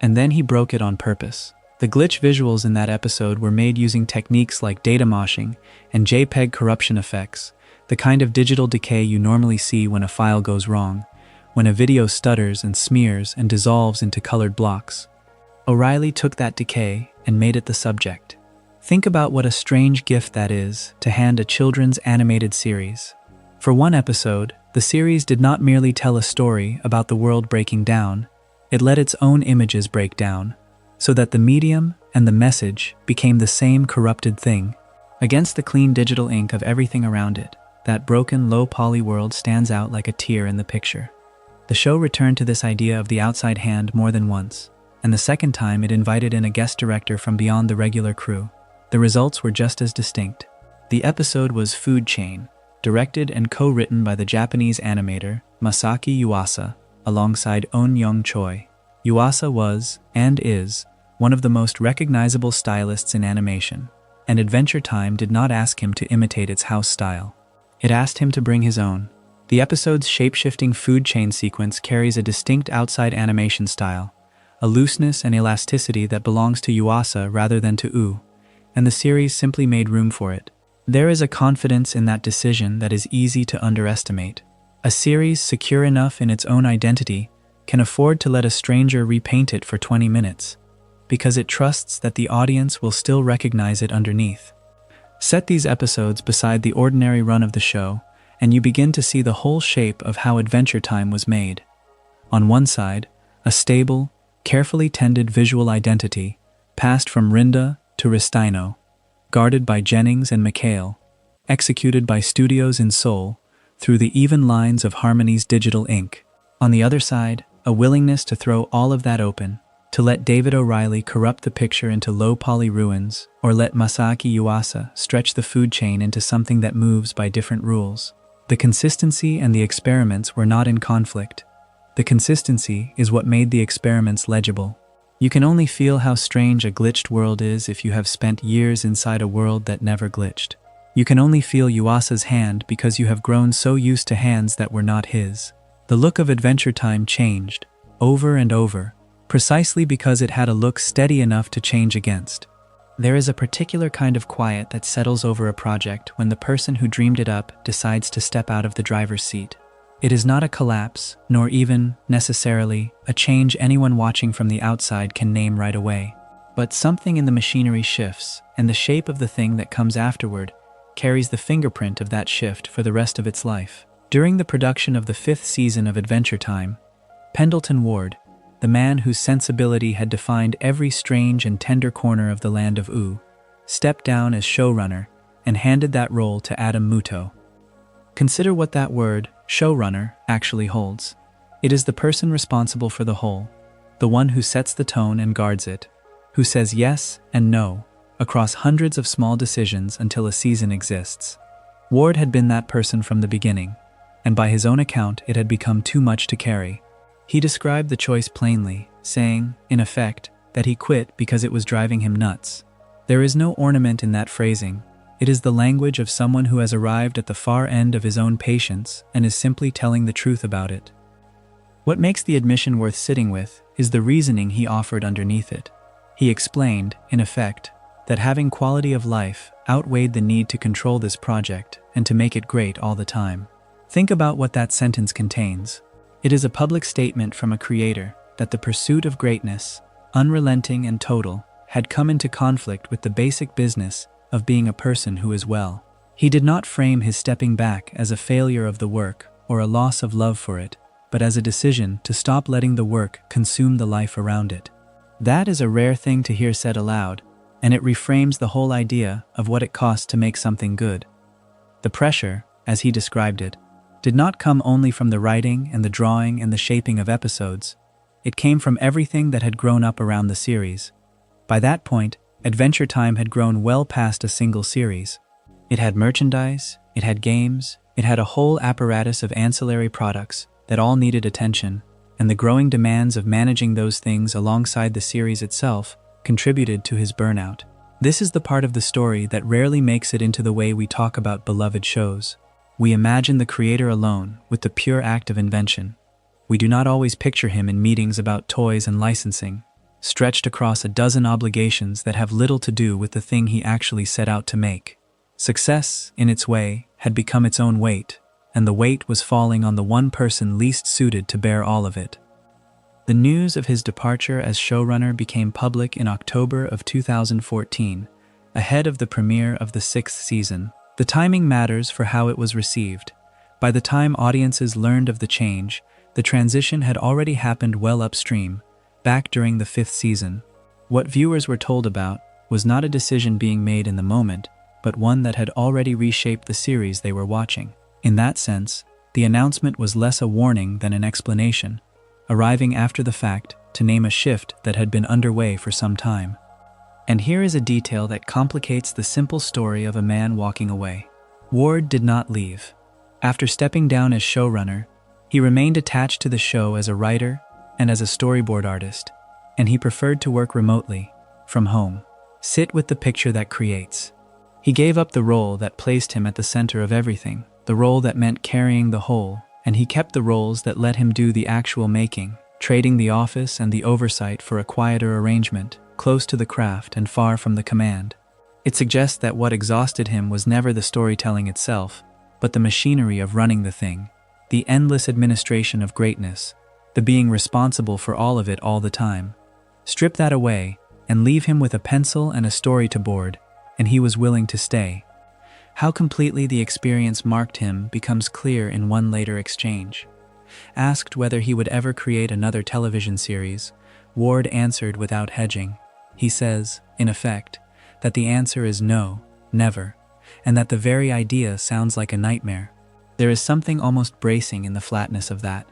And then he broke it on purpose. The glitch visuals in that episode were made using techniques like data moshing and JPEG corruption effects, the kind of digital decay you normally see when a file goes wrong, when a video stutters and smears and dissolves into colored blocks. O'Reilly took that decay and made it the subject. Think about what a strange gift that is to hand a children's animated series. For one episode, the series did not merely tell a story about the world breaking down, it let its own images break down, so that the medium and the message became the same corrupted thing. Against the clean digital ink of everything around it, that broken low-poly world stands out like a tear in the picture. The show returned to this idea of the outside hand more than once, and the second time it invited in a guest director from beyond the regular crew. The results were just as distinct. The episode was Food Chain, directed and co-written by the Japanese animator Masaki Yuasa, alongside On Young Choi. Yuasa was, and is, one of the most recognizable stylists in animation, and Adventure Time did not ask him to imitate its house style. It asked him to bring his own. The episode's shape-shifting food chain sequence carries a distinct outside animation style, a looseness and elasticity that belongs to Yuasa rather than to U, and the series simply made room for it. There is a confidence in that decision that is easy to underestimate. A series secure enough in its own identity can afford to let a stranger repaint it for 20 minutes, because it trusts that the audience will still recognize it underneath. Set these episodes beside the ordinary run of the show, and you begin to see the whole shape of how Adventure Time was made. On one side, a stable, carefully tended visual identity, passed from Rinda to Ristino, guarded by Jennings and McHale, executed by studios in Seoul, through the even lines of Harmony's digital ink. On the other side, a willingness to throw all of that open, to let David O'Reilly corrupt the picture into low-poly ruins, or let Masaki Yuasa stretch the food chain into something that moves by different rules. The consistency and the experiments were not in conflict. The consistency is what made the experiments legible. You can only feel how strange a glitched world is if you have spent years inside a world that never glitched. You can only feel Yuasa's hand because you have grown so used to hands that were not his. The look of Adventure Time changed, over and over, precisely because it had a look steady enough to change against. There is a particular kind of quiet that settles over a project when the person who dreamed it up decides to step out of the driver's seat. It is not a collapse, nor even, necessarily, a change anyone watching from the outside can name right away. But something in the machinery shifts, and the shape of the thing that comes afterward carries the fingerprint of that shift for the rest of its life. During the production of the 5th season of Adventure Time, Pendleton Ward, the man whose sensibility had defined every strange and tender corner of the land of U, stepped down as showrunner and handed that role to Adam Muto. Consider what that word, showrunner, actually holds. It is the person responsible for the whole, the one who sets the tone and guards it, who says yes and no across hundreds of small decisions until a season exists. Ward had been that person from the beginning, and by his own account it had become too much to carry. He described the choice plainly, saying, in effect, that he quit because it was driving him nuts. There is no ornament in that phrasing. It is the language of someone who has arrived at the far end of his own patience and is simply telling the truth about it. What makes the admission worth sitting with is the reasoning he offered underneath it. He explained, in effect, that having quality of life outweighed the need to control this project and to make it great all the time. Think about what that sentence contains. It is a public statement from a creator that the pursuit of greatness, unrelenting and total, had come into conflict with the basic business of being a person who is well. He did not frame his stepping back as a failure of the work or a loss of love for it, but as a decision to stop letting the work consume the life around it. That is a rare thing to hear said aloud, and it reframes the whole idea of what it costs to make something good. The pressure, as he described it, did not come only from the writing and the drawing and the shaping of episodes. It came from everything that had grown up around the series. By that point, Adventure Time had grown well past a single series. It had merchandise, it had games, it had a whole apparatus of ancillary products that all needed attention, and the growing demands of managing those things alongside the series itself contributed to his burnout. This is the part of the story that rarely makes it into the way we talk about beloved shows. We imagine the creator alone with the pure act of invention. We do not always picture him in meetings about toys and licensing, stretched across a dozen obligations that have little to do with the thing he actually set out to make. Success, in its way, had become its own weight, and the weight was falling on the one person least suited to bear all of it. The news of his departure as showrunner became public in October of 2014, ahead of the premiere of the 6th season. The timing matters for how it was received. By the time audiences learned of the change, the transition had already happened well upstream, back during the 5th season. What viewers were told about was not a decision being made in the moment, but one that had already reshaped the series they were watching. In that sense, the announcement was less a warning than an explanation, arriving after the fact to name a shift that had been underway for some time. And here is a detail that complicates the simple story of a man walking away. Ward did not leave. After stepping down as showrunner, he remained attached to the show as a writer and as a storyboard artist, and he preferred to work remotely, from home. Sit with the picture that creates. He gave up the role that placed him at the center of everything, the role that meant carrying the whole, and he kept the roles that let him do the actual making, trading the office and the oversight for a quieter arrangement, close to the craft and far from the command. It suggests that what exhausted him was never the storytelling itself, but the machinery of running the thing, the endless administration of greatness, the being responsible for all of it all the time. Strip that away, and leave him with a pencil and a story to board, and he was willing to stay. How completely the experience marked him becomes clear in one later exchange. Asked whether he would ever create another television series, Ward answered without hedging. He says, in effect, that the answer is no, never, and that the very idea sounds like a nightmare. There is something almost bracing in the flatness of that.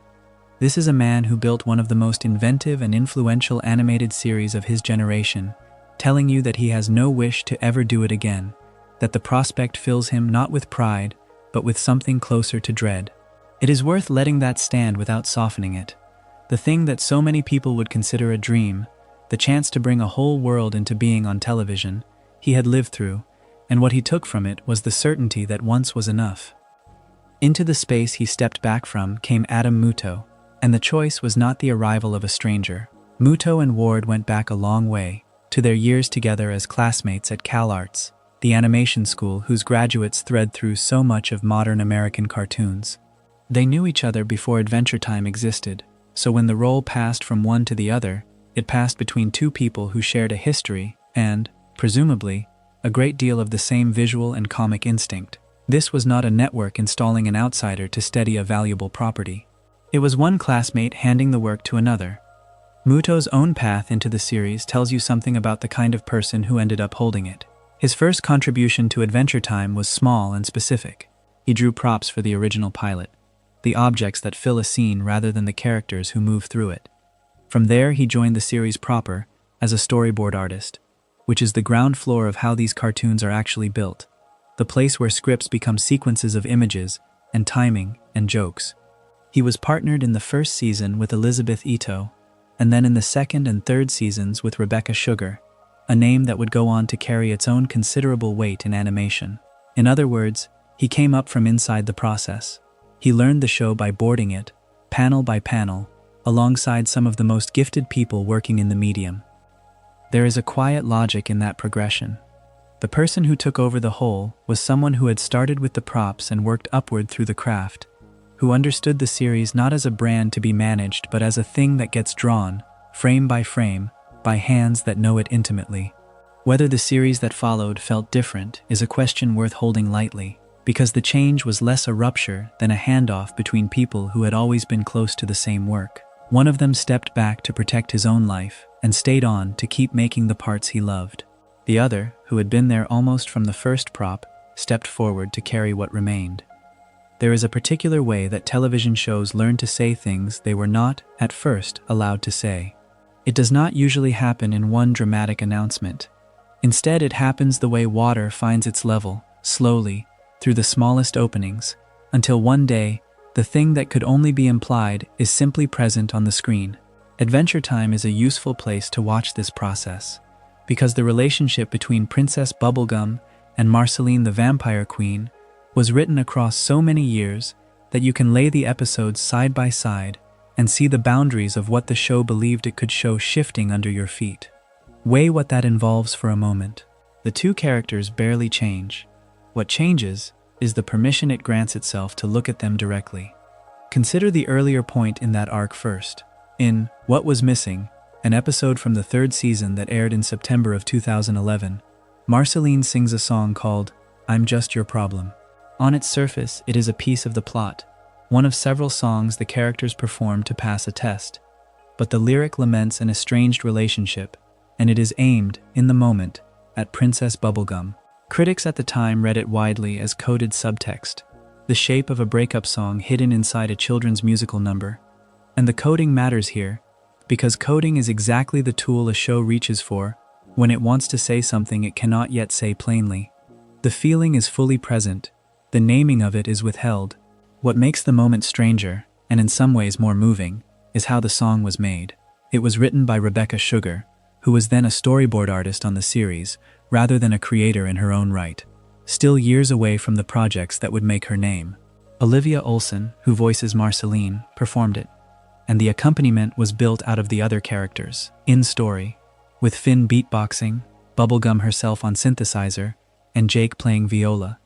This is a man who built one of the most inventive and influential animated series of his generation, telling you that he has no wish to ever do it again, that the prospect fills him not with pride, but with something closer to dread. It is worth letting that stand without softening it. The thing that so many people would consider a dream, the chance to bring a whole world into being on television, he had lived through, and what he took from it was the certainty that once was enough. Into the space he stepped back from came Adam Muto, and the choice was not the arrival of a stranger. Muto and Ward went back a long way, to their years together as classmates at CalArts, the animation school whose graduates thread through so much of modern American cartoons. They knew each other before Adventure Time existed, so when the role passed from one to the other, it passed between two people who shared a history and, presumably, a great deal of the same visual and comic instinct. This was not a network installing an outsider to steady a valuable property. It was one classmate handing the work to another. Muto's own path into the series tells you something about the kind of person who ended up holding it. His first contribution to Adventure Time was small and specific. He drew props for the original pilot, the objects that fill a scene rather than the characters who move through it. From there, he joined the series proper as a storyboard artist, which is the ground floor of how these cartoons are actually built, the place where scripts become sequences of images and timing and jokes. He was partnered in the first season with Elizabeth Ito, and then in the second and third seasons with Rebecca Sugar, a name that would go on to carry its own considerable weight in animation. In other words, he came up from inside the process. He learned the show by boarding it, panel by panel, alongside some of the most gifted people working in the medium. There is a quiet logic in that progression. The person who took over the whole was someone who had started with the props and worked upward through the craft, who understood the series not as a brand to be managed but as a thing that gets drawn, frame by frame, by hands that know it intimately. Whether the series that followed felt different is a question worth holding lightly, because the change was less a rupture than a handoff between people who had always been close to the same work. One of them stepped back to protect his own life and stayed on to keep making the parts he loved. The other, who had been there almost from the first prop, stepped forward to carry what remained. There is a particular way that television shows learn to say things they were not, at first, allowed to say. It does not usually happen in one dramatic announcement. Instead, it happens the way water finds its level, slowly, through the smallest openings, until one day, the thing that could only be implied is simply present on the screen. Adventure Time is a useful place to watch this process, because the relationship between Princess Bubblegum and Marceline the Vampire Queen was written across so many years that you can lay the episodes side by side and see the boundaries of what the show believed it could show shifting under your feet. Weigh what that involves for a moment. The two characters barely change. What changes is the permission it grants itself to look at them directly. Consider the earlier point in that arc first. In What Was Missing, an episode from the third season that aired in September of 2011, Marceline sings a song called I'm Just Your Problem. On its surface, it is a piece of the plot, one of several songs the characters perform to pass a test. But the lyric laments an estranged relationship, and it is aimed, in the moment, at Princess Bubblegum. Critics at the time read it widely as coded subtext, the shape of a breakup song hidden inside a children's musical number. And the coding matters here, because coding is exactly the tool a show reaches for when it wants to say something it cannot yet say plainly. The feeling is fully present, the naming of it is withheld. What makes the moment stranger, and in some ways more moving, is how the song was made. It was written by Rebecca Sugar, who was then a storyboard artist on the series, rather than a creator in her own right, still years away from the projects that would make her name. Olivia Olson, who voices Marceline, performed it, and the accompaniment was built out of the other characters, in story, with Finn beatboxing, Bubblegum herself on synthesizer, and Jake playing viola.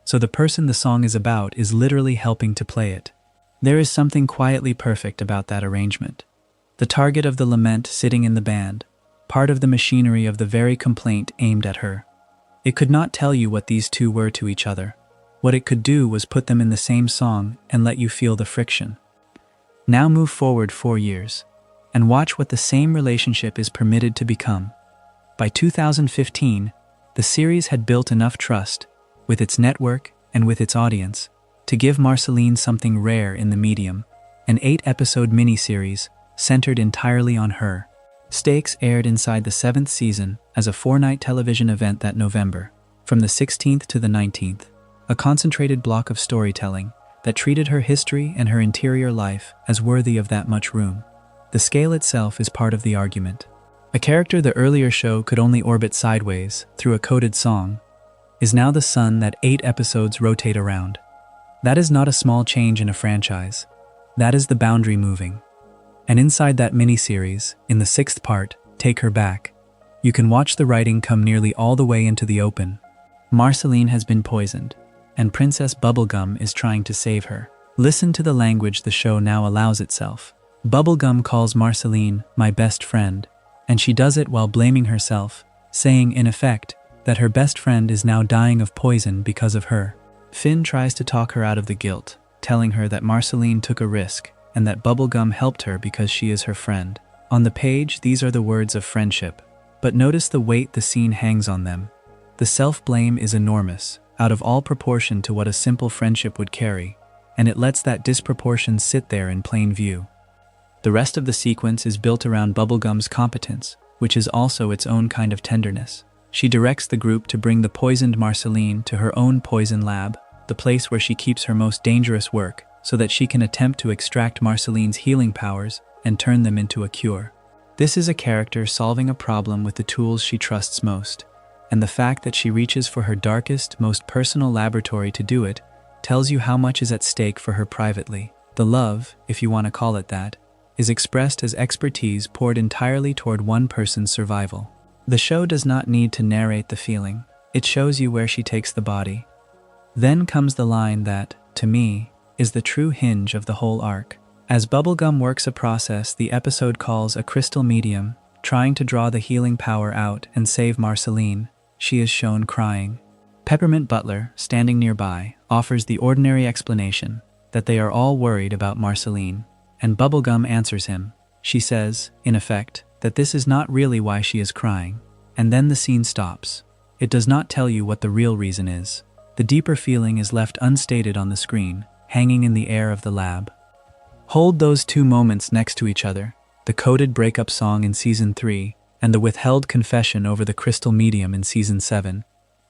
So the person the song is about is literally helping to play it. There is something quietly perfect about that arrangement. The target of the lament sitting in the band, part of the machinery of the very complaint aimed at her. It could not tell you what these two were to each other. What it could do was put them in the same song and let you feel the friction. Now move forward 4 years, and watch what the same relationship is permitted to become. By 2015, the series had built enough trust, with its network and with its audience, to give Marceline something rare in the medium, an 8-episode miniseries centered entirely on her. Stakes aired inside the 7th season as a 4-night television event that November, from the 16th to the 19th, a concentrated block of storytelling that treated her history and her interior life as worthy of that much room. The scale itself is part of the argument. A character the earlier show could only orbit sideways through a coded song is now the sun that 8 episodes rotate around. That is not a small change in a franchise. That is the boundary moving. And inside that miniseries, in the 6th part, Take Her Back, you can watch the writing come nearly all the way into the open. Marceline has been poisoned, and Princess Bubblegum is trying to save her. Listen to the language the show now allows itself. Bubblegum calls Marceline my best friend, and she does it while blaming herself, saying in effect that her best friend is now dying of poison because of her. Finn tries to talk her out of the guilt, telling her that Marceline took a risk and that Bubblegum helped her because she is her friend. On the page, these are the words of friendship, but notice the weight the scene hangs on them. The self-blame is enormous, out of all proportion to what a simple friendship would carry, and it lets that disproportion sit there in plain view. The rest of the sequence is built around Bubblegum's competence, which is also its own kind of tenderness. She directs the group to bring the poisoned Marceline to her own poison lab, the place where she keeps her most dangerous work, so that she can attempt to extract Marceline's healing powers and turn them into a cure. This is a character solving a problem with the tools she trusts most, and the fact that she reaches for her darkest, most personal laboratory to do it tells you how much is at stake for her privately. The love, if you want to call it that, is expressed as expertise poured entirely toward one person's survival. The show does not need to narrate the feeling. It shows you where she takes the body. Then comes the line that, to me, is the true hinge of the whole arc. As Bubblegum works a process the episode calls a crystal medium, trying to draw the healing power out and save Marceline, she is shown crying. Peppermint Butler, standing nearby, offers the ordinary explanation that they are all worried about Marceline, and Bubblegum answers him. She says, in effect, that this is not really why she is crying, and then the scene stops. It does not tell you what the real reason is. The deeper feeling is left unstated on the screen, hanging in the air of the lab. Hold those two moments next to each other, the coded breakup song in Season 3 and the withheld confession over the crystal medium in Season 7,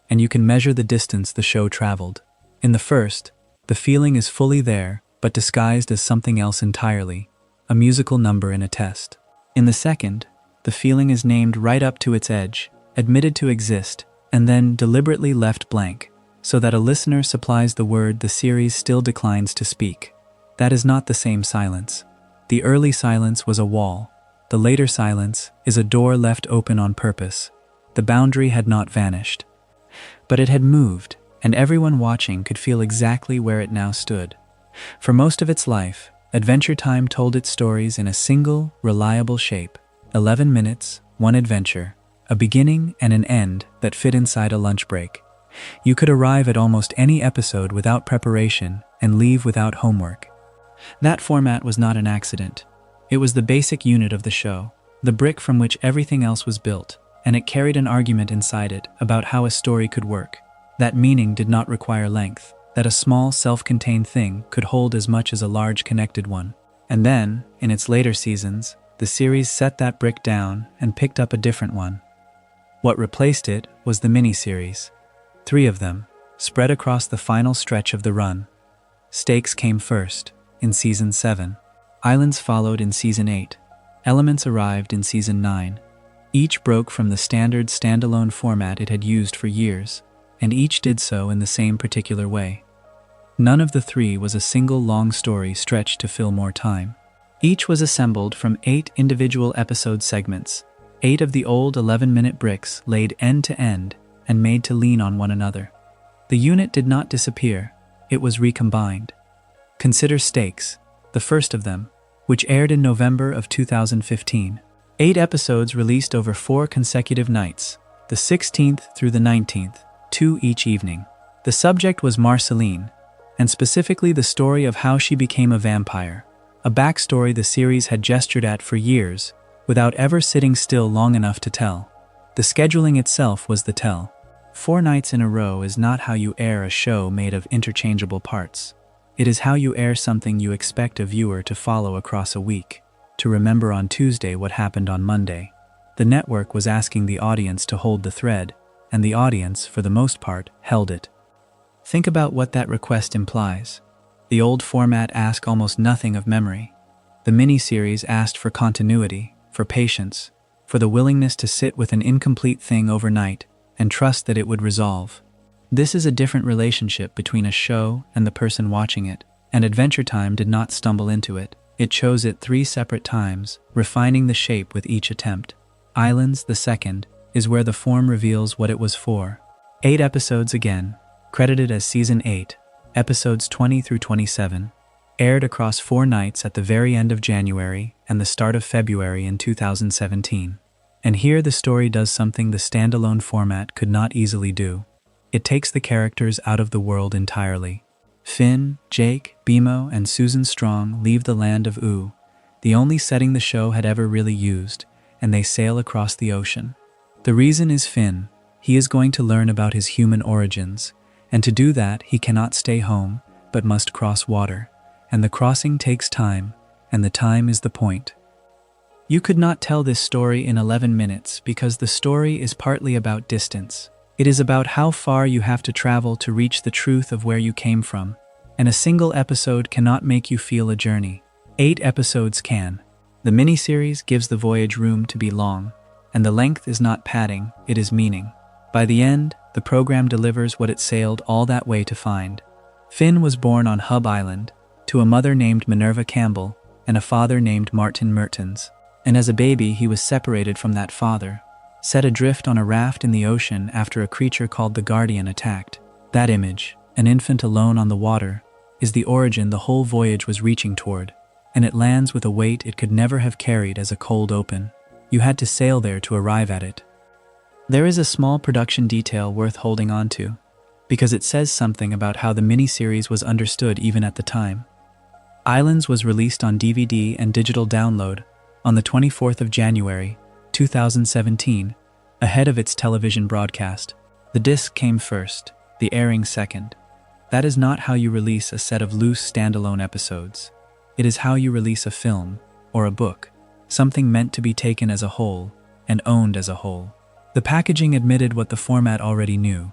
and you can measure the distance the show traveled. In the first, the feeling is fully there, but disguised as something else entirely, a musical number in a test. In the second, the feeling is named right up to its edge, admitted to exist, and then deliberately left blank, so that a listener supplies the word the series still declines to speak. That is not the same silence. The early silence was a wall. The later silence is a door left open on purpose. The boundary had not vanished, but it had moved, and everyone watching could feel exactly where it now stood. For most of its life, Adventure Time told its stories in a single, reliable shape. 11 minutes, one adventure, a beginning and an end that fit inside a lunch break. You could arrive at almost any episode without preparation and leave without homework. That format was not an accident. It was the basic unit of the show, the brick from which everything else was built, and it carried an argument inside it about how a story could work. That meaning did not require length, that a small, self-contained thing could hold as much as a large connected one. And then, in its later seasons, the series set that brick down and picked up a different one. What replaced it was the miniseries. 3 of them, spread across the final stretch of the run. Stakes came first, in Season 7. Islands followed in Season 8. Elements arrived in Season 9. Each broke from the standard standalone format it had used for years, and each did so in the same particular way. None of the 3 was a single long story stretched to fill more time. Each was assembled from 8 individual episode segments, 8 of the old 11-minute bricks laid end to end and made to lean on one another. The unit did not disappear, it was recombined. Consider Stakes, the first of them, which aired in November of 2015. 8 episodes released over 4 consecutive nights, the 16th through the 19th, 2 each evening. The subject was Marceline, and specifically the story of how she became a vampire, a backstory the series had gestured at for years, without ever sitting still long enough to tell. The scheduling itself was the tell. 4 nights in a row is not how you air a show made of interchangeable parts. It is how you air something you expect a viewer to follow across a week, to remember on Tuesday what happened on Monday. The network was asking the audience to hold the thread, and the audience, for the most part, held it. Think about what that request implies. The old format asked almost nothing of memory. The miniseries asked for continuity, for patience, for the willingness to sit with an incomplete thing overnight and trust that it would resolve. This is a different relationship between a show and the person watching it, and Adventure Time did not stumble into it. It chose it 3 separate times, refining the shape with each attempt. Islands, the second, is where the form reveals what it was for. 8 episodes again, credited as Season 8, episodes 20 through 27, aired across 4 nights at the very end of January and the start of February in 2017. And here the story does something the standalone format could not easily do. It takes the characters out of the world entirely. Finn, Jake, Bimo, and Susan Strong leave the land of Oo, the only setting the show had ever really used, and they sail across the ocean. The reason is Finn. He is going to learn about his human origins, and to do that he cannot stay home, but must cross water, and the crossing takes time, and the time is the point. You could not tell this story in 11 minutes because the story is partly about distance. It is about how far you have to travel to reach the truth of where you came from, and a single episode cannot make you feel a journey. 8 episodes can. The miniseries gives the voyage room to be long, and the length is not padding, it is meaning. By the end, the program delivers what it sailed all that way to find. Finn was born on Hub Island, to a mother named Minerva Campbell and a father named Martin Mertens. And as a baby he was separated from that father, set adrift on a raft in the ocean after a creature called the Guardian attacked. That image, an infant alone on the water, is the origin the whole voyage was reaching toward, and it lands with a weight it could never have carried as a cold open. You had to sail there to arrive at it. There is a small production detail worth holding on to, because it says something about how the miniseries was understood even at the time. Islands was released on DVD and digital download on the 24th of January, 2017, ahead of its television broadcast. The disc came first, the airing second. That is not how you release a set of loose standalone episodes. It is how you release a film, or a book, something meant to be taken as a whole, and owned as a whole. The packaging admitted what the format already knew.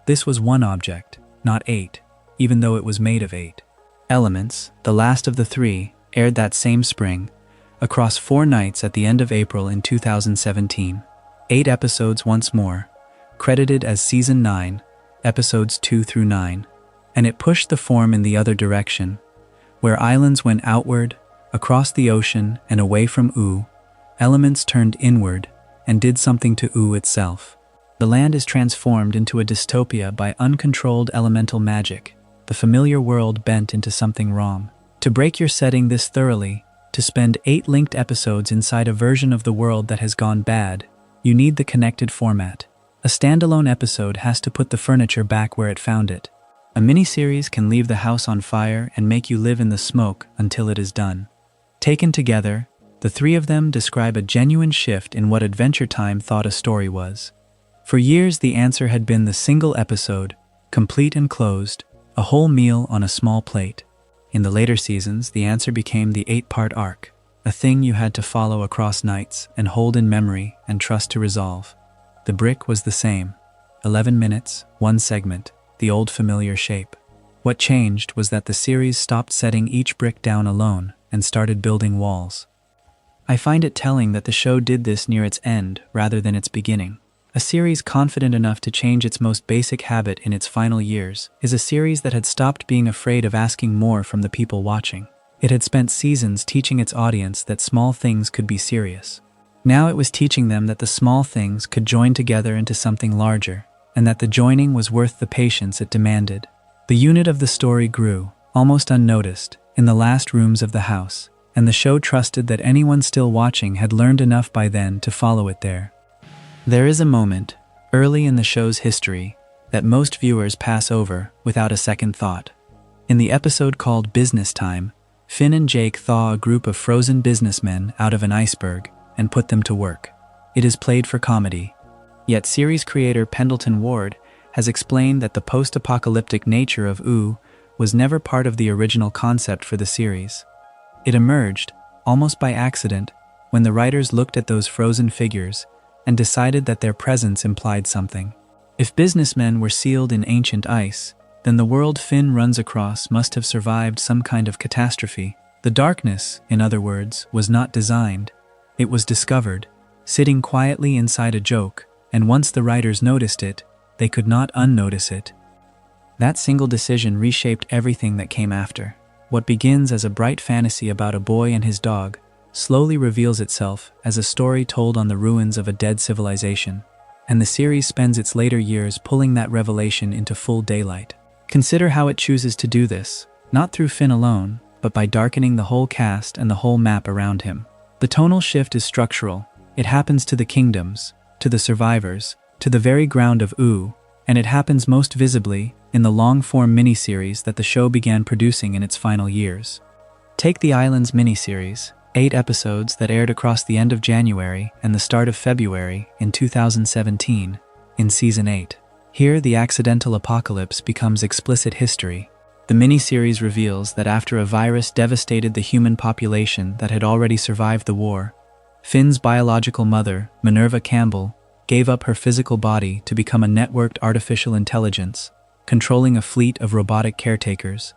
This was one object, not 8, even though it was made of 8. Elements, the last of the 3, aired that same spring, across 4 nights at the end of April in 2017. 8 episodes once more, credited as Season 9, episodes 2 through 9, and it pushed the form in the other direction, where Islands went outward, across the ocean and away from Oo. Elements turned inward and did something to Oo itself. The land is transformed into a dystopia by uncontrolled elemental magic, the familiar world bent into something wrong. To break your setting this thoroughly, to spend 8 linked episodes inside a version of the world that has gone bad, you need the connected format. A standalone episode has to put the furniture back where it found it. A miniseries can leave the house on fire and make you live in the smoke until it is done. Taken together, the 3 of them describe a genuine shift in what Adventure Time thought a story was. For years, the answer had been the single episode, complete and closed, a whole meal on a small plate. In the later seasons, the answer became the 8-part arc, a thing you had to follow across nights and hold in memory and trust to resolve. The brick was the same, 11 minutes, 1 segment, the old familiar shape. What changed was that the series stopped setting each brick down alone and started building walls. I find it telling that the show did this near its end rather than its beginning. A series confident enough to change its most basic habit in its final years is a series that had stopped being afraid of asking more from the people watching. It had spent seasons teaching its audience that small things could be serious. Now it was teaching them that the small things could join together into something larger, and that the joining was worth the patience it demanded. The unit of the story grew, almost unnoticed, in the last rooms of the house, and the show trusted that anyone still watching had learned enough by then to follow it there. There is a moment, early in the show's history, that most viewers pass over without a second thought. In the episode called Business Time, Finn and Jake thaw a group of frozen businessmen out of an iceberg and put them to work. It is played for comedy. Yet series creator Pendleton Ward has explained that the post-apocalyptic nature of OO was never part of the original concept for the series. It emerged, almost by accident, when the writers looked at those frozen figures and decided that their presence implied something. If businessmen were sealed in ancient ice, then the world Finn runs across must have survived some kind of catastrophe. The darkness, in other words, was not designed. It was discovered, sitting quietly inside a joke, and once the writers noticed it, they could not unnotice it. That single decision reshaped everything that came after. What begins as a bright fantasy about a boy and his dog slowly reveals itself as a story told on the ruins of a dead civilization, and the series spends its later years pulling that revelation into full daylight. Consider how it chooses to do this, not through Finn alone, but by darkening the whole cast and the whole map around him. The tonal shift is structural. It happens to the kingdoms, to the survivors, to the very ground of OO, and it happens most visibly in the long-form miniseries that the show began producing in its final years. Take the Islands miniseries, 8 episodes that aired across the end of January and the start of February in 2017, in Season 8. Here, the accidental apocalypse becomes explicit history. The miniseries reveals that after a virus devastated the human population that had already survived the war, Finn's biological mother, Minerva Campbell, gave up her physical body to become a networked artificial intelligence, controlling a fleet of robotic caretakers.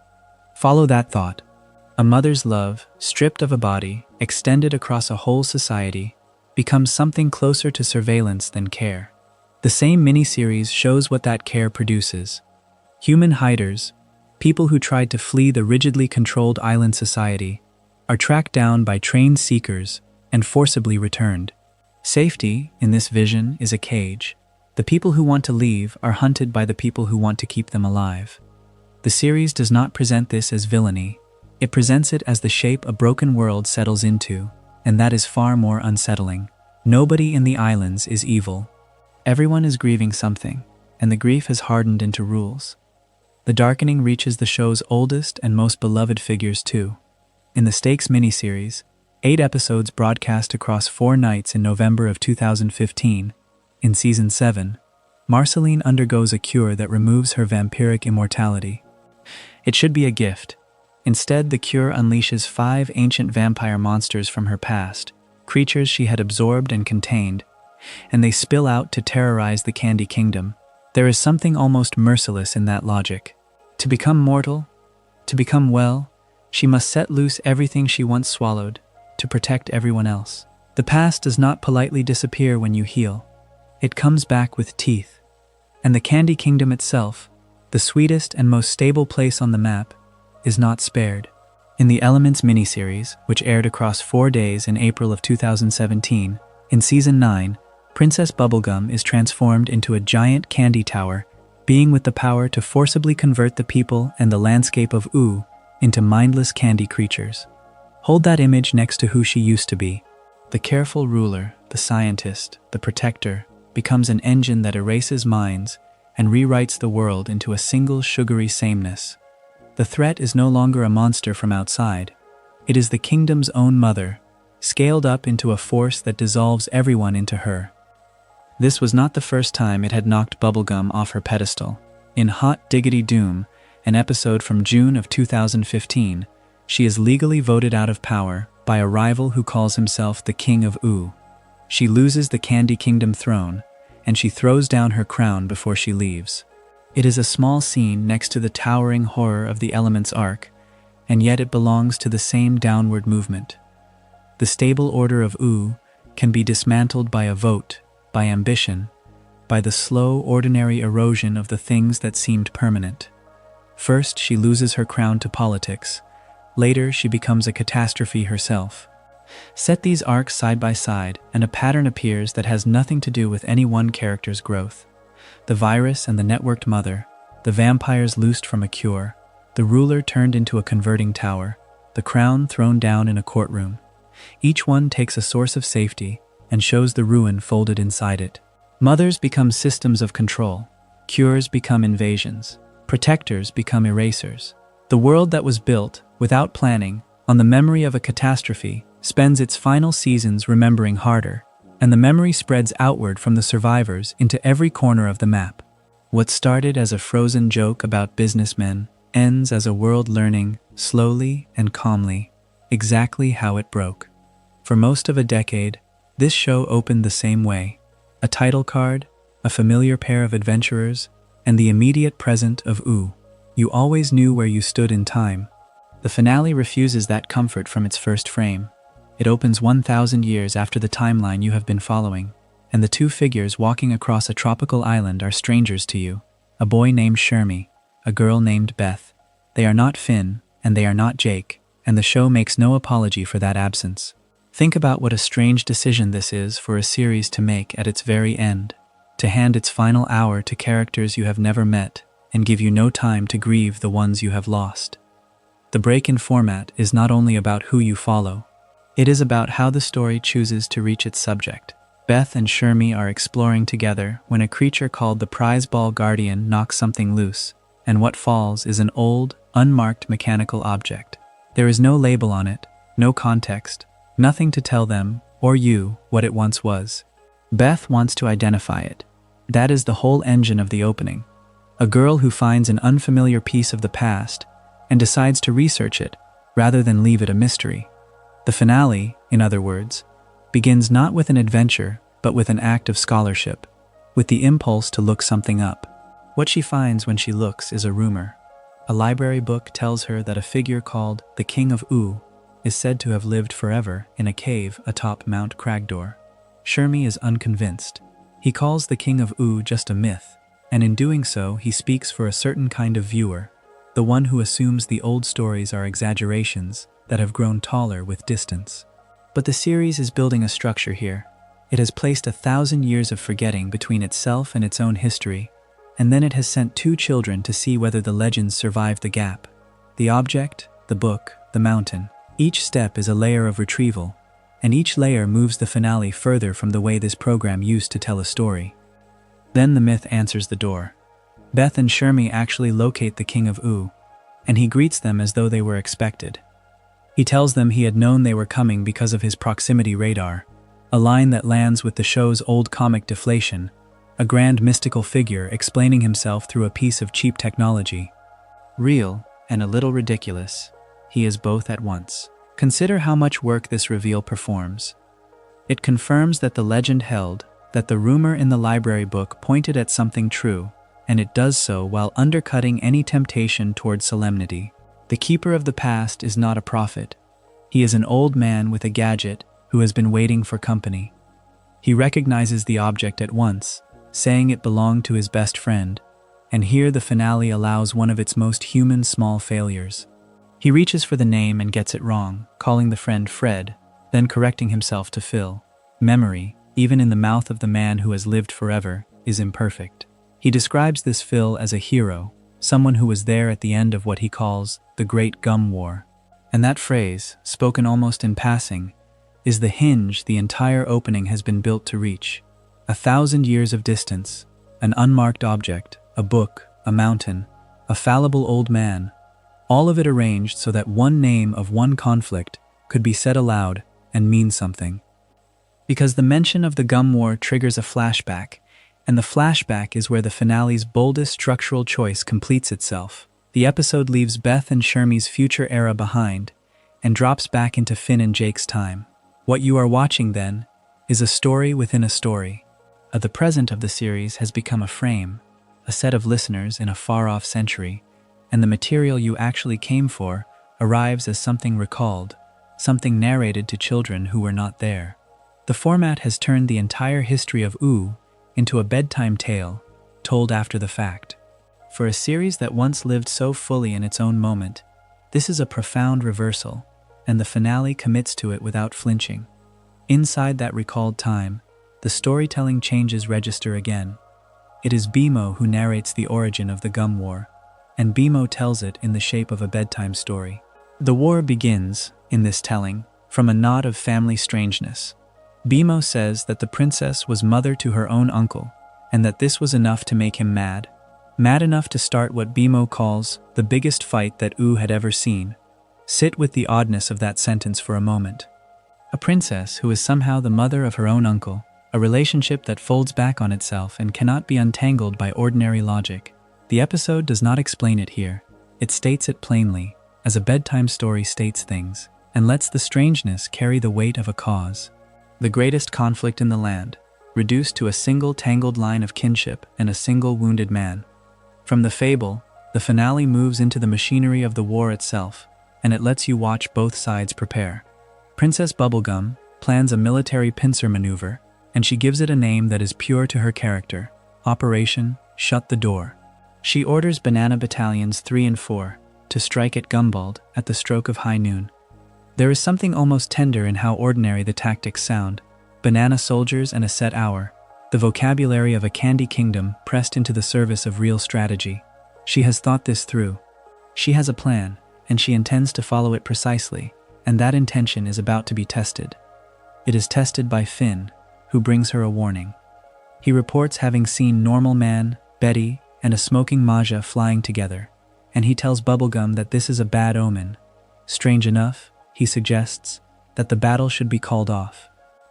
Follow that thought. A mother's love, stripped of a body, extended across a whole society, becomes something closer to surveillance than care. The same miniseries shows what that care produces. Human hiders, people who tried to flee the rigidly controlled island society, are tracked down by trained seekers and forcibly returned. Safety, in this vision, is a cage. The people who want to leave are hunted by the people who want to keep them alive. The series does not present this as villainy. It presents it as the shape a broken world settles into, and that is far more unsettling. Nobody in the islands is evil. Everyone is grieving something, and the grief has hardened into rules. The Darkening reaches the show's oldest and most beloved figures too. In the Stakes miniseries, 8 episodes broadcast across 4 nights in November of 2015, in Season 7, Marceline undergoes a cure that removes her vampiric immortality. It should be a gift. Instead, the cure unleashes 5 ancient vampire monsters from her past, creatures she had absorbed and contained, and they spill out to terrorize the Candy Kingdom. There is something almost merciless in that logic. To become mortal, to become well, she must set loose everything she once swallowed to protect everyone else. The past does not politely disappear when you heal. It comes back with teeth. And the Candy Kingdom itself, the sweetest and most stable place on the map, is not spared. In the Elements miniseries, which aired across 4 days in April of 2017, in Season 9, Princess Bubblegum is transformed into a giant candy tower, being with the power to forcibly convert the people and the landscape of Ooh into mindless candy creatures. Hold that image next to who she used to be. The careful ruler, the scientist, the protector, becomes an engine that erases minds and rewrites the world into a single sugary sameness. The threat is no longer a monster from outside. It is the kingdom's own mother, scaled up into a force that dissolves everyone into her. This was not the first time it had knocked Bubblegum off her pedestal. In Hot Diggity Doom, an episode from June of 2015, she is legally voted out of power by a rival who calls himself the King of Ooh. She loses the Candy Kingdom throne, and she throws down her crown before she leaves. It is a small scene next to the towering horror of the Elements arc, and yet it belongs to the same downward movement. The stable order of Ooh can be dismantled by a vote, by ambition, by the slow, ordinary erosion of the things that seemed permanent. First, she loses her crown to politics. Later, she becomes a catastrophe herself. Set these arcs side by side, and a pattern appears that has nothing to do with any one character's growth. The virus and the networked mother, the vampires loosed from a cure, the ruler turned into a converting tower, the crown thrown down in a courtroom. Each one takes a source of safety and shows the ruin folded inside it. Mothers become systems of control. Cures become invasions. Protectors become erasers. The world that was built, without planning, on the memory of a catastrophe, spends its final seasons remembering harder, and the memory spreads outward from the survivors into every corner of the map. What started as a frozen joke about businessmen ends as a world learning, slowly and calmly, exactly how it broke. For most of a decade, this show opened the same way. A title card, a familiar pair of adventurers, and the immediate present of Ooh. You always knew where you stood in time. The finale refuses that comfort from its first frame. It opens 1,000 years after the timeline you have been following, and the two figures walking across a tropical island are strangers to you. A boy named Shermie, a girl named Beth. They are not Finn, and they are not Jake, and the show makes no apology for that absence. Think about what a strange decision this is for a series to make at its very end, to hand its final hour to characters you have never met and give you no time to grieve the ones you have lost. The break in format is not only about who you follow, it is about how the story chooses to reach its subject. Beth and Shermie are exploring together when a creature called the Prize Ball Guardian knocks something loose, and what falls is an old, unmarked mechanical object. There is no label on it, no context, nothing to tell them, or you, what it once was. Beth wants to identify it. That is the whole engine of the opening. A girl who finds an unfamiliar piece of the past and decides to research it, rather than leave it a mystery. The finale, in other words, begins not with an adventure, but with an act of scholarship, with the impulse to look something up. What she finds when she looks is a rumor. A library book tells her that a figure called the King of Ooh is said to have lived forever in a cave atop Mount Cragdor. Shermie is unconvinced. He calls the King of Ooh just a myth, and in doing so he speaks for a certain kind of viewer, the one who assumes the old stories are exaggerations that have grown taller with distance. But the series is building a structure here. It has placed 1,000 years of forgetting between itself and its own history, and then it has sent two children to see whether the legends survive the gap. The object, the book, the mountain. Each step is a layer of retrieval, and each layer moves the finale further from the way this program used to tell a story. Then the myth answers the door. Beth and Shermie actually locate the King of Ooh, and he greets them as though they were expected. He tells them he had known they were coming because of his proximity radar, a line that lands with the show's old comic deflation, a grand mystical figure explaining himself through a piece of cheap technology. Real and a little ridiculous, he is both at once. Consider how much work this reveal performs. It confirms that the legend held, that the rumor in the library book pointed at something true, and it does so while undercutting any temptation toward solemnity. The keeper of the past is not a prophet. He is an old man with a gadget who has been waiting for company. He recognizes the object at once, saying it belonged to his best friend, and here the finale allows one of its most human small failures. He reaches for the name and gets it wrong, calling the friend Fred, then correcting himself to Phil. Memory = even in the mouth of the man who has lived forever, is imperfect. He describes this Phil as a hero, someone who was there at the end of what he calls the Great Gum War. And that phrase, spoken almost in passing, is the hinge the entire opening has been built to reach. 1,000 years of distance, an unmarked object, a book, a mountain, a fallible old man, all of it arranged so that one name of one conflict could be said aloud and mean something. Because the mention of the Gum War triggers a flashback, and the flashback is where the finale's boldest structural choice completes itself. The episode leaves Beth and Shermie's future era behind and drops back into Finn and Jake's time. What you are watching, then, is a story within a story. The present of the series has become a frame, a set of listeners in a far-off century, and the material you actually came for arrives as something recalled, something narrated to children who were not there. The format has turned the entire history of Ooh into a bedtime tale, told after the fact. For a series that once lived so fully in its own moment, this is a profound reversal, and the finale commits to it without flinching. Inside that recalled time, the storytelling changes register again. It is BMO who narrates the origin of the Gum War, and BMO tells it in the shape of a bedtime story. The war begins, in this telling, from a knot of family strangeness. BMO says that the princess was mother to her own uncle, and that this was enough to make him mad. Mad enough to start what BMO calls the biggest fight that Ooh had ever seen. Sit with the oddness of that sentence for a moment. A princess who is somehow the mother of her own uncle, a relationship that folds back on itself and cannot be untangled by ordinary logic. The episode does not explain it here. It states it plainly, as a bedtime story states things, and lets the strangeness carry the weight of a cause. The greatest conflict in the land, reduced to a single tangled line of kinship and a single wounded man. From the fable, the finale moves into the machinery of the war itself, and it lets you watch both sides prepare. Princess Bubblegum plans a military pincer maneuver, and she gives it a name that is pure to her character: Operation Shut the Door. She orders Banana Battalions 3 and 4 to strike at Gumbald at the stroke of high noon. There is something almost tender in how ordinary the tactics sound: banana soldiers and a set hour, the vocabulary of a candy kingdom pressed into the service of real strategy. She has thought this through. She has a plan, and she intends to follow it precisely, and that intention is about to be tested. It is tested by Finn, who brings her a warning. He reports having seen Normal Man, Betty, and a smoking Maja flying together, and he tells Bubblegum that this is a bad omen. Strange enough, he suggests, that the battle should be called off.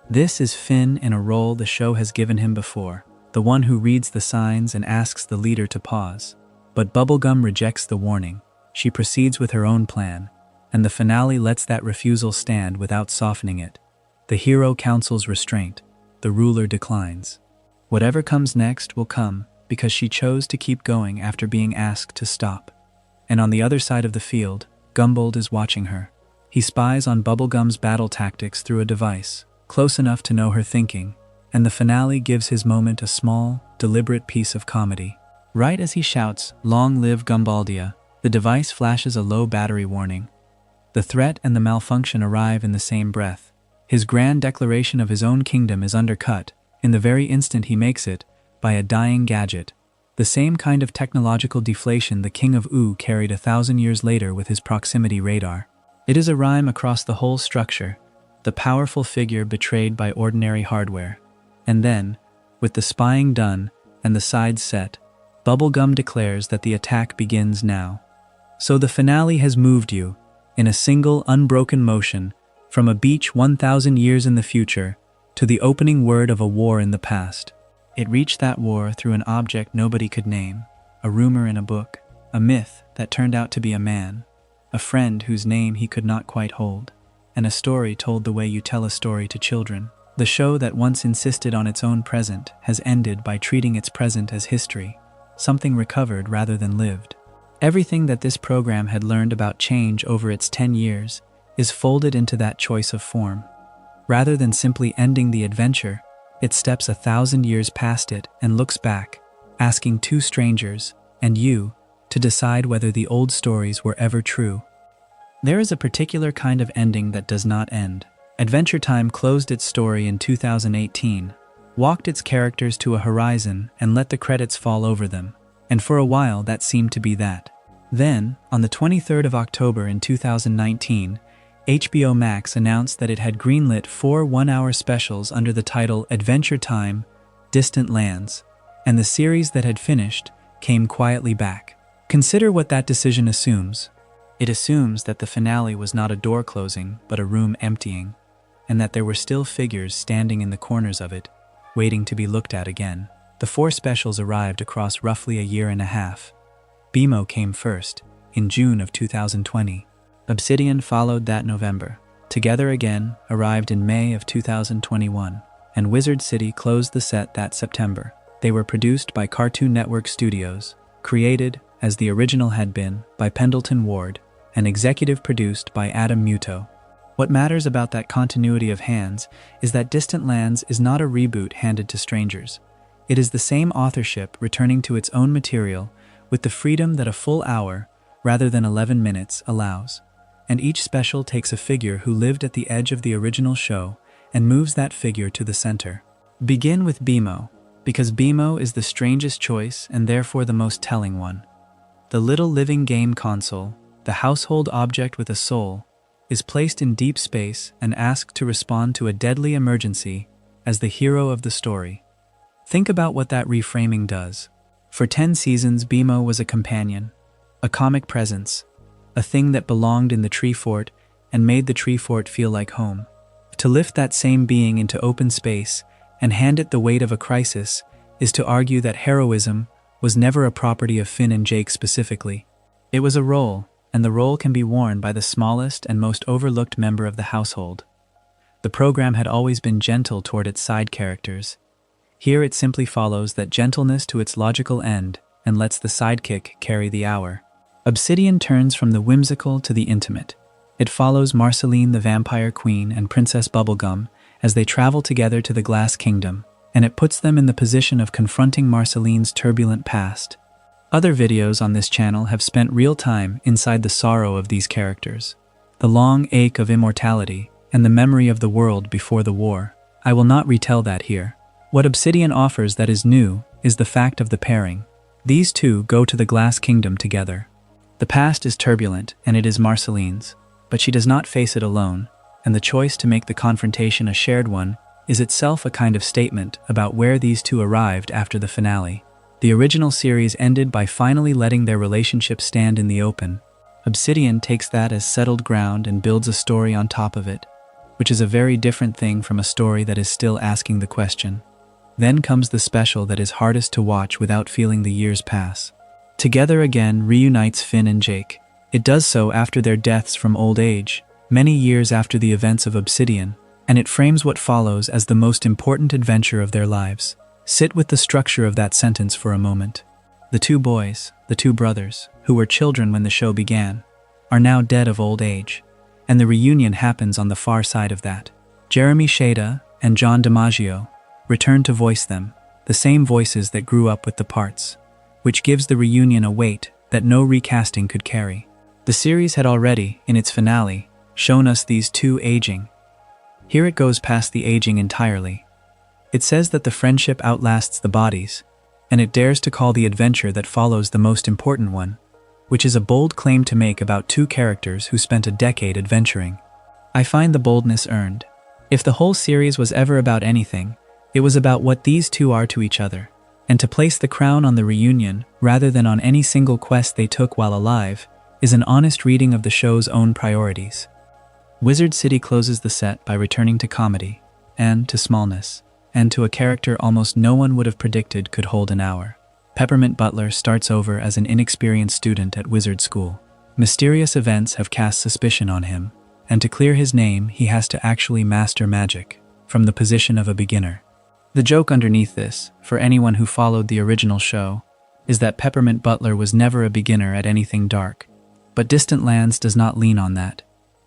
This is Finn in a role the show has given him before, the one who reads the signs and asks the leader to pause. But Bubblegum rejects the warning. She proceeds with her own plan, and the finale lets that refusal stand without softening it. The hero counsels restraint. The ruler declines. Whatever comes next will come, because she chose to keep going after being asked to stop. And on the other side of the field, Gumbald is watching her. He spies on Bubblegum's battle tactics through a device, close enough to know her thinking, and the finale gives his moment a small, deliberate piece of comedy. Right as he shouts, "Long live Gumbaldia," the device flashes a low battery warning. The threat and the malfunction arrive in the same breath. His grand declaration of his own kingdom is undercut, in the very instant he makes it, by a dying gadget. The same kind of technological deflation the King of Ooh carried 1,000 years later with his proximity radar. It is a rhyme across the whole structure, the powerful figure betrayed by ordinary hardware. And then, with the spying done and the sides set, Bubblegum declares that the attack begins now. So the finale has moved you, in a single unbroken motion, from a beach 1,000 years in the future to the opening word of a war in the past. It reached that war through an object nobody could name, a rumor in a book, a myth that turned out to be a man, a friend whose name he could not quite hold, and a story told the way you tell a story to children. The show that once insisted on its own present has ended by treating its present as history, something recovered rather than lived. Everything that this program had learned about change over its 10 years is folded into that choice of form. Rather than simply ending the adventure, it steps 1,000 years past it and looks back, asking two strangers, and you, to decide whether the old stories were ever true. There is a particular kind of ending that does not end. Adventure Time closed its story in 2018, walked its characters to a horizon and let the credits fall over them, and for a while that seemed to be that. Then, on the 23rd of October in 2019, HBO Max announced that it had greenlit 4 one-hour specials under the title Adventure Time, Distant Lands, and the series that had finished came quietly back. Consider what that decision assumes. It assumes that the finale was not a door closing, but a room emptying, and that there were still figures standing in the corners of it, waiting to be looked at again. The 4 specials arrived across roughly a year and a half. BMO came first, in June of 2020. Obsidian followed that November. Together Again arrived in May of 2021, and Wizard City closed the set that September. They were produced by Cartoon Network Studios, created, as the original had been, by Pendleton Ward, and executive produced by Adam Muto. What matters about that continuity of hands is that Distant Lands is not a reboot handed to strangers. It is the same authorship returning to its own material with the freedom that a full hour, rather than 11 minutes, allows. And each special takes a figure who lived at the edge of the original show and moves that figure to the center. Begin with BMO, because BMO is the strangest choice and therefore the most telling one. The little living game console, the household object with a soul, is placed in deep space and asked to respond to a deadly emergency as the hero of the story. Think about what that reframing does. For 10 seasons, BMO was a companion, a comic presence, a thing that belonged in the tree fort and made the tree fort feel like home. To lift that same being into open space and hand it the weight of a crisis is to argue that heroism was never a property of Finn and Jake specifically. It was a role, and the role can be worn by the smallest and most overlooked member of the household. The program had always been gentle toward its side characters. Here it simply follows that gentleness to its logical end and lets the sidekick carry the hour. Obsidian turns from the whimsical to the intimate. It follows Marceline the Vampire Queen and Princess Bubblegum as they travel together to the Glass Kingdom, and it puts them in the position of confronting Marceline's turbulent past. Other videos on this channel have spent real time inside the sorrow of these characters, the long ache of immortality, and the memory of the world before the war. I will not retell that here. What Obsidian offers that is new is the fact of the pairing. These two go to the Glass Kingdom together. The past is turbulent, and it is Marceline's, but she does not face it alone, and the choice to make the confrontation a shared one is itself a kind of statement about where these two arrived after the finale. The original series ended by finally letting their relationship stand in the open. Obsidian takes that as settled ground and builds a story on top of it, which is a very different thing from a story that is still asking the question. Then comes the special that is hardest to watch without feeling the years pass. Together Again reunites Finn and Jake. It does so after their deaths from old age, many years after the events of Obsidian, and it frames what follows as the most important adventure of their lives. Sit with the structure of that sentence for a moment. The two boys, the two brothers, who were children when the show began, are now dead of old age, and the reunion happens on the far side of that. Jeremy Shada and John DiMaggio return to voice them, the same voices that grew up with the parts, which gives the reunion a weight that no recasting could carry. The series had already, in its finale, shown us these two aging. Here it goes past the aging entirely. It says that the friendship outlasts the bodies, and it dares to call the adventure that follows the most important one, which is a bold claim to make about two characters who spent a decade adventuring. I find the boldness earned. If the whole series was ever about anything, it was about what these two are to each other, and to place the crown on the reunion rather than on any single quest they took while alive is an honest reading of the show's own priorities. Wizard City closes the set by returning to comedy, and to smallness, and to a character almost no one would have predicted could hold an hour. Peppermint Butler starts over as an inexperienced student at Wizard School. Mysterious events have cast suspicion on him, and to clear his name he has to actually master magic, from the position of a beginner. The joke underneath this, for anyone who followed the original show, is that Peppermint Butler was never a beginner at anything dark. But Distant Lands does not lean on that.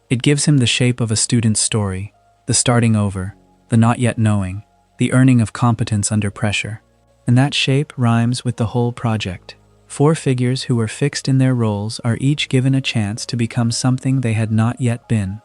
It gives him the shape of a student's story, the starting over, the not yet knowing, the earning of competence under pressure. And that shape rhymes with the whole project. 4 figures who were fixed in their roles are each given a chance to become something they had not yet been.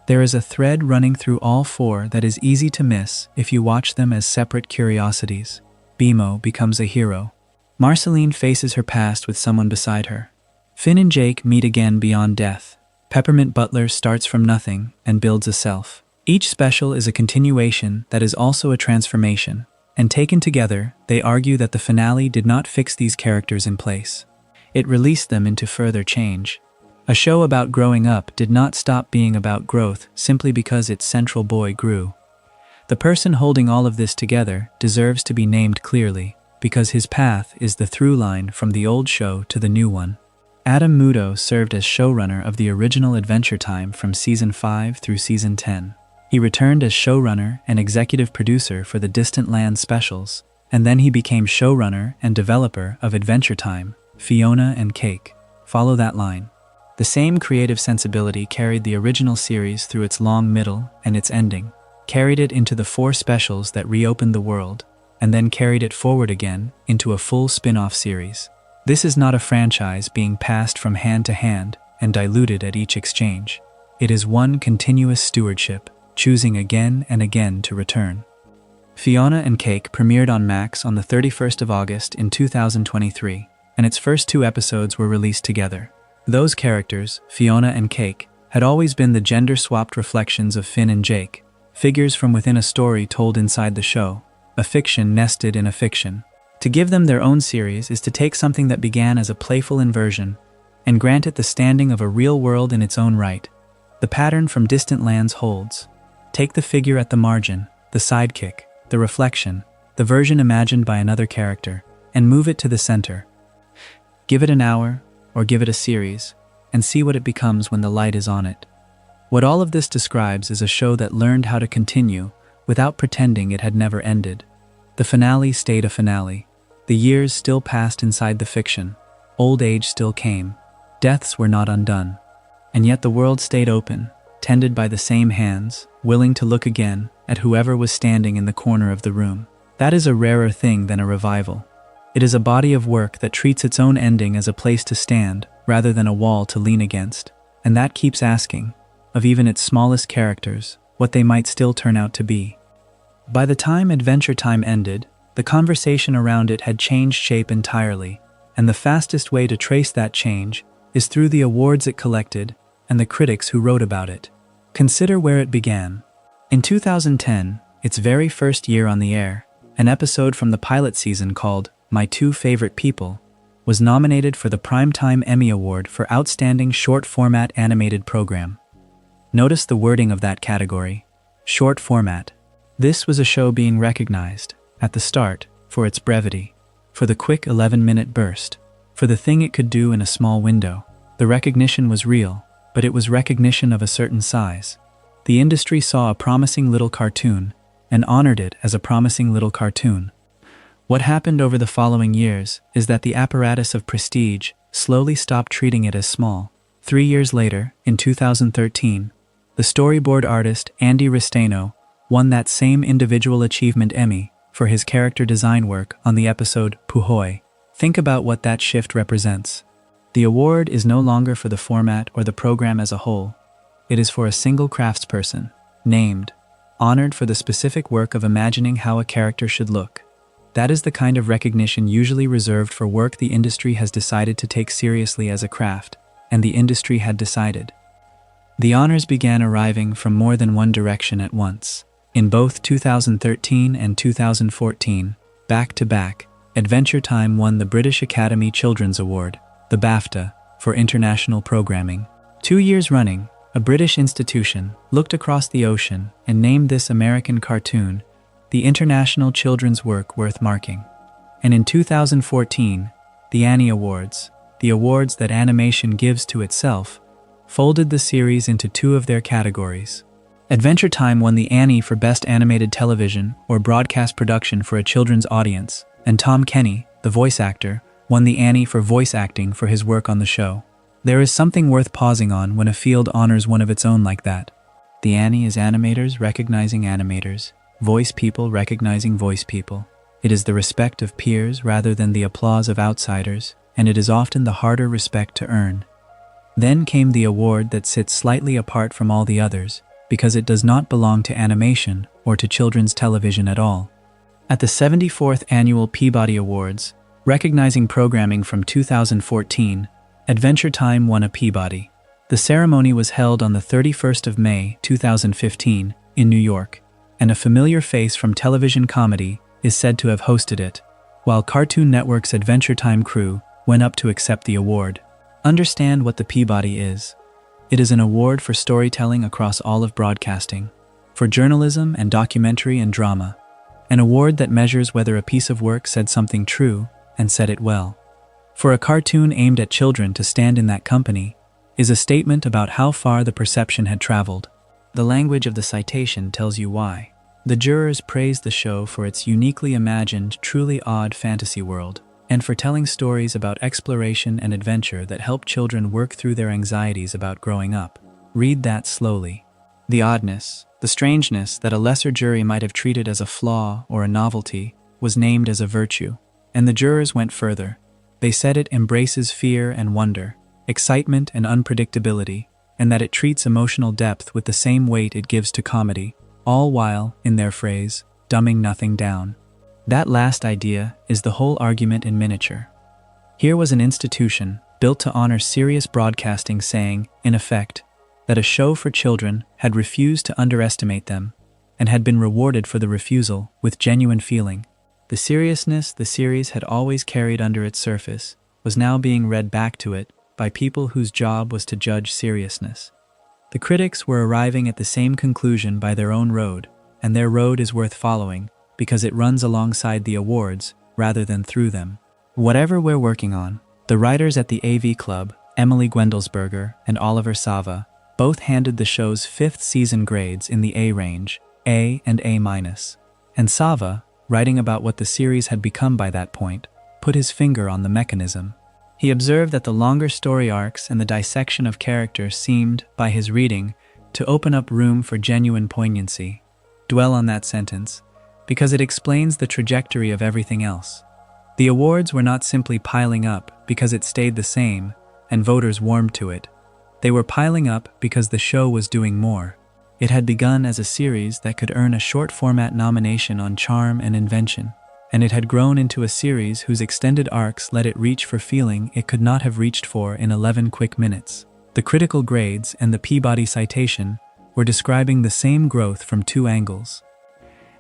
There is a thread running through all four that is easy to miss if you watch them as separate curiosities. Bimo becomes a hero. Marceline faces her past with someone beside her. Finn and Jake meet again beyond death. Peppermint Butler starts from nothing and builds a self. Each special is a continuation that is also a transformation, and taken together, they argue that the finale did not fix these characters in place. It released them into further change. A show about growing up did not stop being about growth simply because its central boy grew. The person holding all of this together deserves to be named clearly, because his path is the through line from the old show to the new one. Adam Muto served as showrunner of the original Adventure Time from Season 5 through Season 10. He returned as showrunner and executive producer for the Distant Lands specials, and then he became showrunner and developer of Adventure Time, Fiona and Cake. Follow that line. The same creative sensibility carried the original series through its long middle and its ending, carried it into the 4 specials that reopened the world, and then carried it forward again into a full spin-off series. This is not a franchise being passed from hand to hand and diluted at each exchange. It is one continuous stewardship, choosing again and again to return. Fiona and Cake premiered on Max on the 31st of August in 2023, and its first 2 episodes were released together. Those characters, Fiona and Cake, had always been the gender-swapped reflections of Finn and Jake, figures from within a story told inside the show, a fiction nested in a fiction. To give them their own series is to take something that began as a playful inversion and grant it the standing of a real world in its own right. The pattern from Distant Lands holds. Take the figure at the margin, the sidekick, the reflection, the version imagined by another character, and move it to the center. Give it an hour, or give it a series, and see what it becomes when the light is on it. What all of this describes is a show that learned how to continue without pretending it had never ended. The finale stayed a finale. The years still passed inside the fiction. Old age still came. Deaths were not undone. And yet the world stayed open, tended by the same hands, willing to look again at whoever was standing in the corner of the room. That is a rarer thing than a revival. It is a body of work that treats its own ending as a place to stand rather than a wall to lean against, and that keeps asking, of even its smallest characters, what they might still turn out to be. By the time Adventure Time ended, the conversation around it had changed shape entirely, and the fastest way to trace that change is through the awards it collected and the critics who wrote about it. Consider where it began. In 2010, its very first year on the air, an episode from the pilot season called My Two Favorite People was nominated for the Primetime Emmy Award for Outstanding Short Format Animated Program. Notice the wording of that category, short format. This was a show being recognized, at the start, for its brevity, for the quick 11-minute burst, for the thing it could do in a small window. The recognition was real, but it was recognition of a certain size. The industry saw a promising little cartoon and honored it as a promising little cartoon. What happened over the following years is that the apparatus of prestige slowly stopped treating it as small. 3 years later, in 2013, the storyboard artist Andy Ristaino won that same Individual Achievement Emmy for his character design work on the episode Puhoi. Think about what that shift represents. The award is no longer for the format or the program as a whole. It is for a single craftsperson, named, honored for the specific work of imagining how a character should look. That is the kind of recognition usually reserved for work the industry has decided to take seriously as a craft, and the industry had decided. The honors began arriving from more than one direction at once. In both 2013 and 2014, back-to-back, Adventure Time won the British Academy Children's Award, the BAFTA, for international programming. 2 years running, a British institution looked across the ocean and named this American cartoon the International Children's Work Worth Marking. And in 2014, the Annie Awards, the awards that animation gives to itself, folded the series into 2 of their categories. Adventure Time won the Annie for Best Animated Television or Broadcast Production for a Children's Audience, and Tom Kenny, the voice actor, won the Annie for voice acting for his work on the show. There is something worth pausing on when a field honors one of its own like that. The Annie is animators recognizing animators, voice people recognizing voice people. It is the respect of peers rather than the applause of outsiders, and it is often the harder respect to earn. Then came the award that sits slightly apart from all the others, because it does not belong to animation or to children's television at all. At the 74th Annual Peabody Awards, recognizing programming from 2014, Adventure Time won a Peabody. The ceremony was held on the 31st of May, 2015, in New York, and a familiar face from television comedy is said to have hosted it, while Cartoon Network's Adventure Time crew went up to accept the award. Understand what the Peabody is. It is an award for storytelling across all of broadcasting, for journalism and documentary and drama, an award that measures whether a piece of work said something true and said it well. For a cartoon aimed at children to stand in that company is a statement about how far the perception had traveled. The language of the citation tells you why. The jurors praised the show for its uniquely imagined, truly odd fantasy world, and for telling stories about exploration and adventure that help children work through their anxieties about growing up. Read that slowly. The oddness, the strangeness that a lesser jury might have treated as a flaw or a novelty, was named as a virtue. And the jurors went further. They said it embraces fear and wonder, excitement and unpredictability, and that it treats emotional depth with the same weight it gives to comedy, all while, in their phrase, dumbing nothing down. That last idea is the whole argument in miniature. Here was an institution built to honor serious broadcasting saying, in effect, that a show for children had refused to underestimate them and had been rewarded for the refusal with genuine feeling. The seriousness the series had always carried under its surface was now being read back to it by people whose job was to judge seriousness. The critics were arriving at the same conclusion by their own road, and their road is worth following because it runs alongside the awards rather than through them. Whatever we're working on, the writers at the AV Club, Emily Gwendelsberger and Oliver Sava, both handed the show's 5th season grades in the A range, A and A-. And Sava, writing about what the series had become by that point, put his finger on the mechanism. He observed that the longer story arcs and the dissection of characters seemed, by his reading, to open up room for genuine poignancy. Dwell on that sentence, because it explains the trajectory of everything else. The awards were not simply piling up because it stayed the same and voters warmed to it. They were piling up because the show was doing more. It had begun as a series that could earn a short-format nomination on charm and invention, and it had grown into a series whose extended arcs let it reach for feeling it could not have reached for in 11 quick minutes. The critical grades and the Peabody citation were describing the same growth from 2 angles.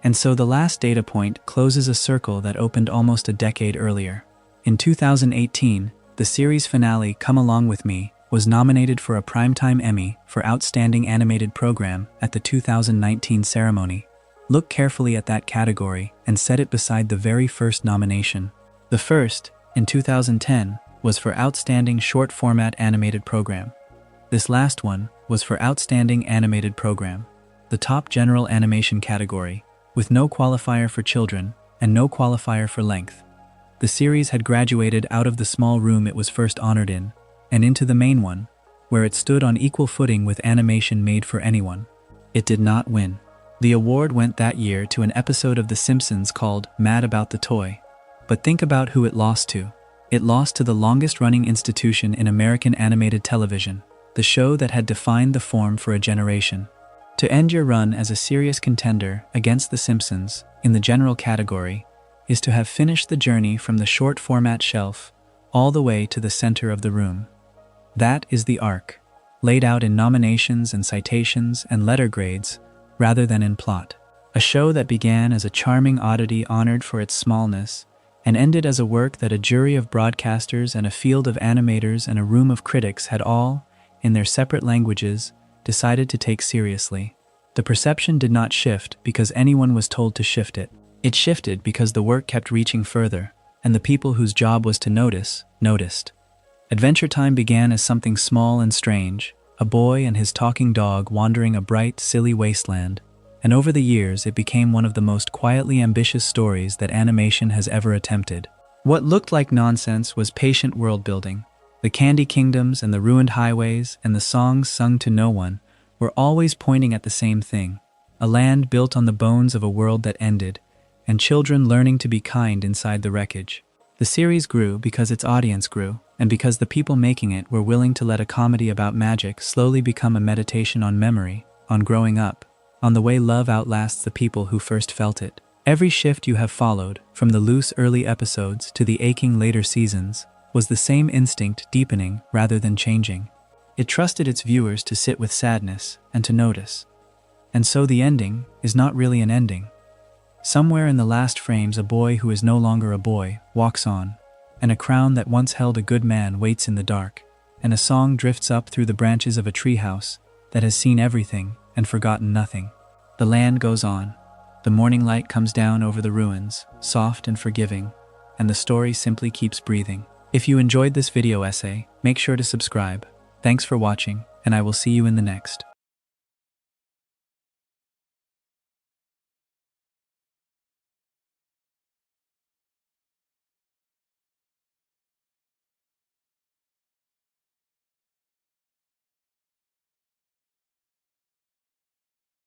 And so the last data point closes a circle that opened almost a decade earlier. In 2018, the series finale Come Along With Me was nominated for a Primetime Emmy for Outstanding Animated Program at the 2019 ceremony. Look carefully at that category and set it beside the very first nomination. The first, in 2010, was for Outstanding Short Format Animated Program. This last one was for Outstanding Animated Program, the top general animation category, with no qualifier for children and no qualifier for length. The series had graduated out of the small room it was first honored in, and into the main one, where it stood on equal footing with animation made for anyone. It did not win. The award went that year to an episode of The Simpsons called Mad About the Toy. But think about who it lost to. It lost to the longest-running institution in American animated television, the show that had defined the form for a generation. To end your run as a serious contender against The Simpsons in the general category is to have finished the journey from the short-format shelf all the way to the center of the room. That is the arc, laid out in nominations and citations and letter grades rather than in plot. A show that began as a charming oddity honored for its smallness and ended as a work that a jury of broadcasters and a field of animators and a room of critics had all, in their separate languages, decided to take seriously. The perception did not shift because anyone was told to shift it. It shifted because the work kept reaching further, and the people whose job was to notice, noticed. Adventure Time began as something small and strange, a boy and his talking dog wandering a bright, silly wasteland, and over the years it became one of the most quietly ambitious stories that animation has ever attempted. What looked like nonsense was patient world-building. The candy kingdoms and the ruined highways and the songs sung to no one were always pointing at the same thing, a land built on the bones of a world that ended, and children learning to be kind inside the wreckage. The series grew because its audience grew, and because the people making it were willing to let a comedy about magic slowly become a meditation on memory, on growing up, on the way love outlasts the people who first felt it. Every shift you have followed, from the loose early episodes to the aching later seasons, was the same instinct deepening rather than changing. It trusted its viewers to sit with sadness and to notice. And so the ending is not really an ending. Somewhere in the last frames, a boy who is no longer a boy walks on, and a crown that once held a good man waits in the dark, and a song drifts up through the branches of a treehouse that has seen everything and forgotten nothing. The land goes on. The morning light comes down over the ruins, soft and forgiving, and the story simply keeps breathing. If you enjoyed this video essay, make sure to subscribe. Thanks for watching, and I will see you in the next.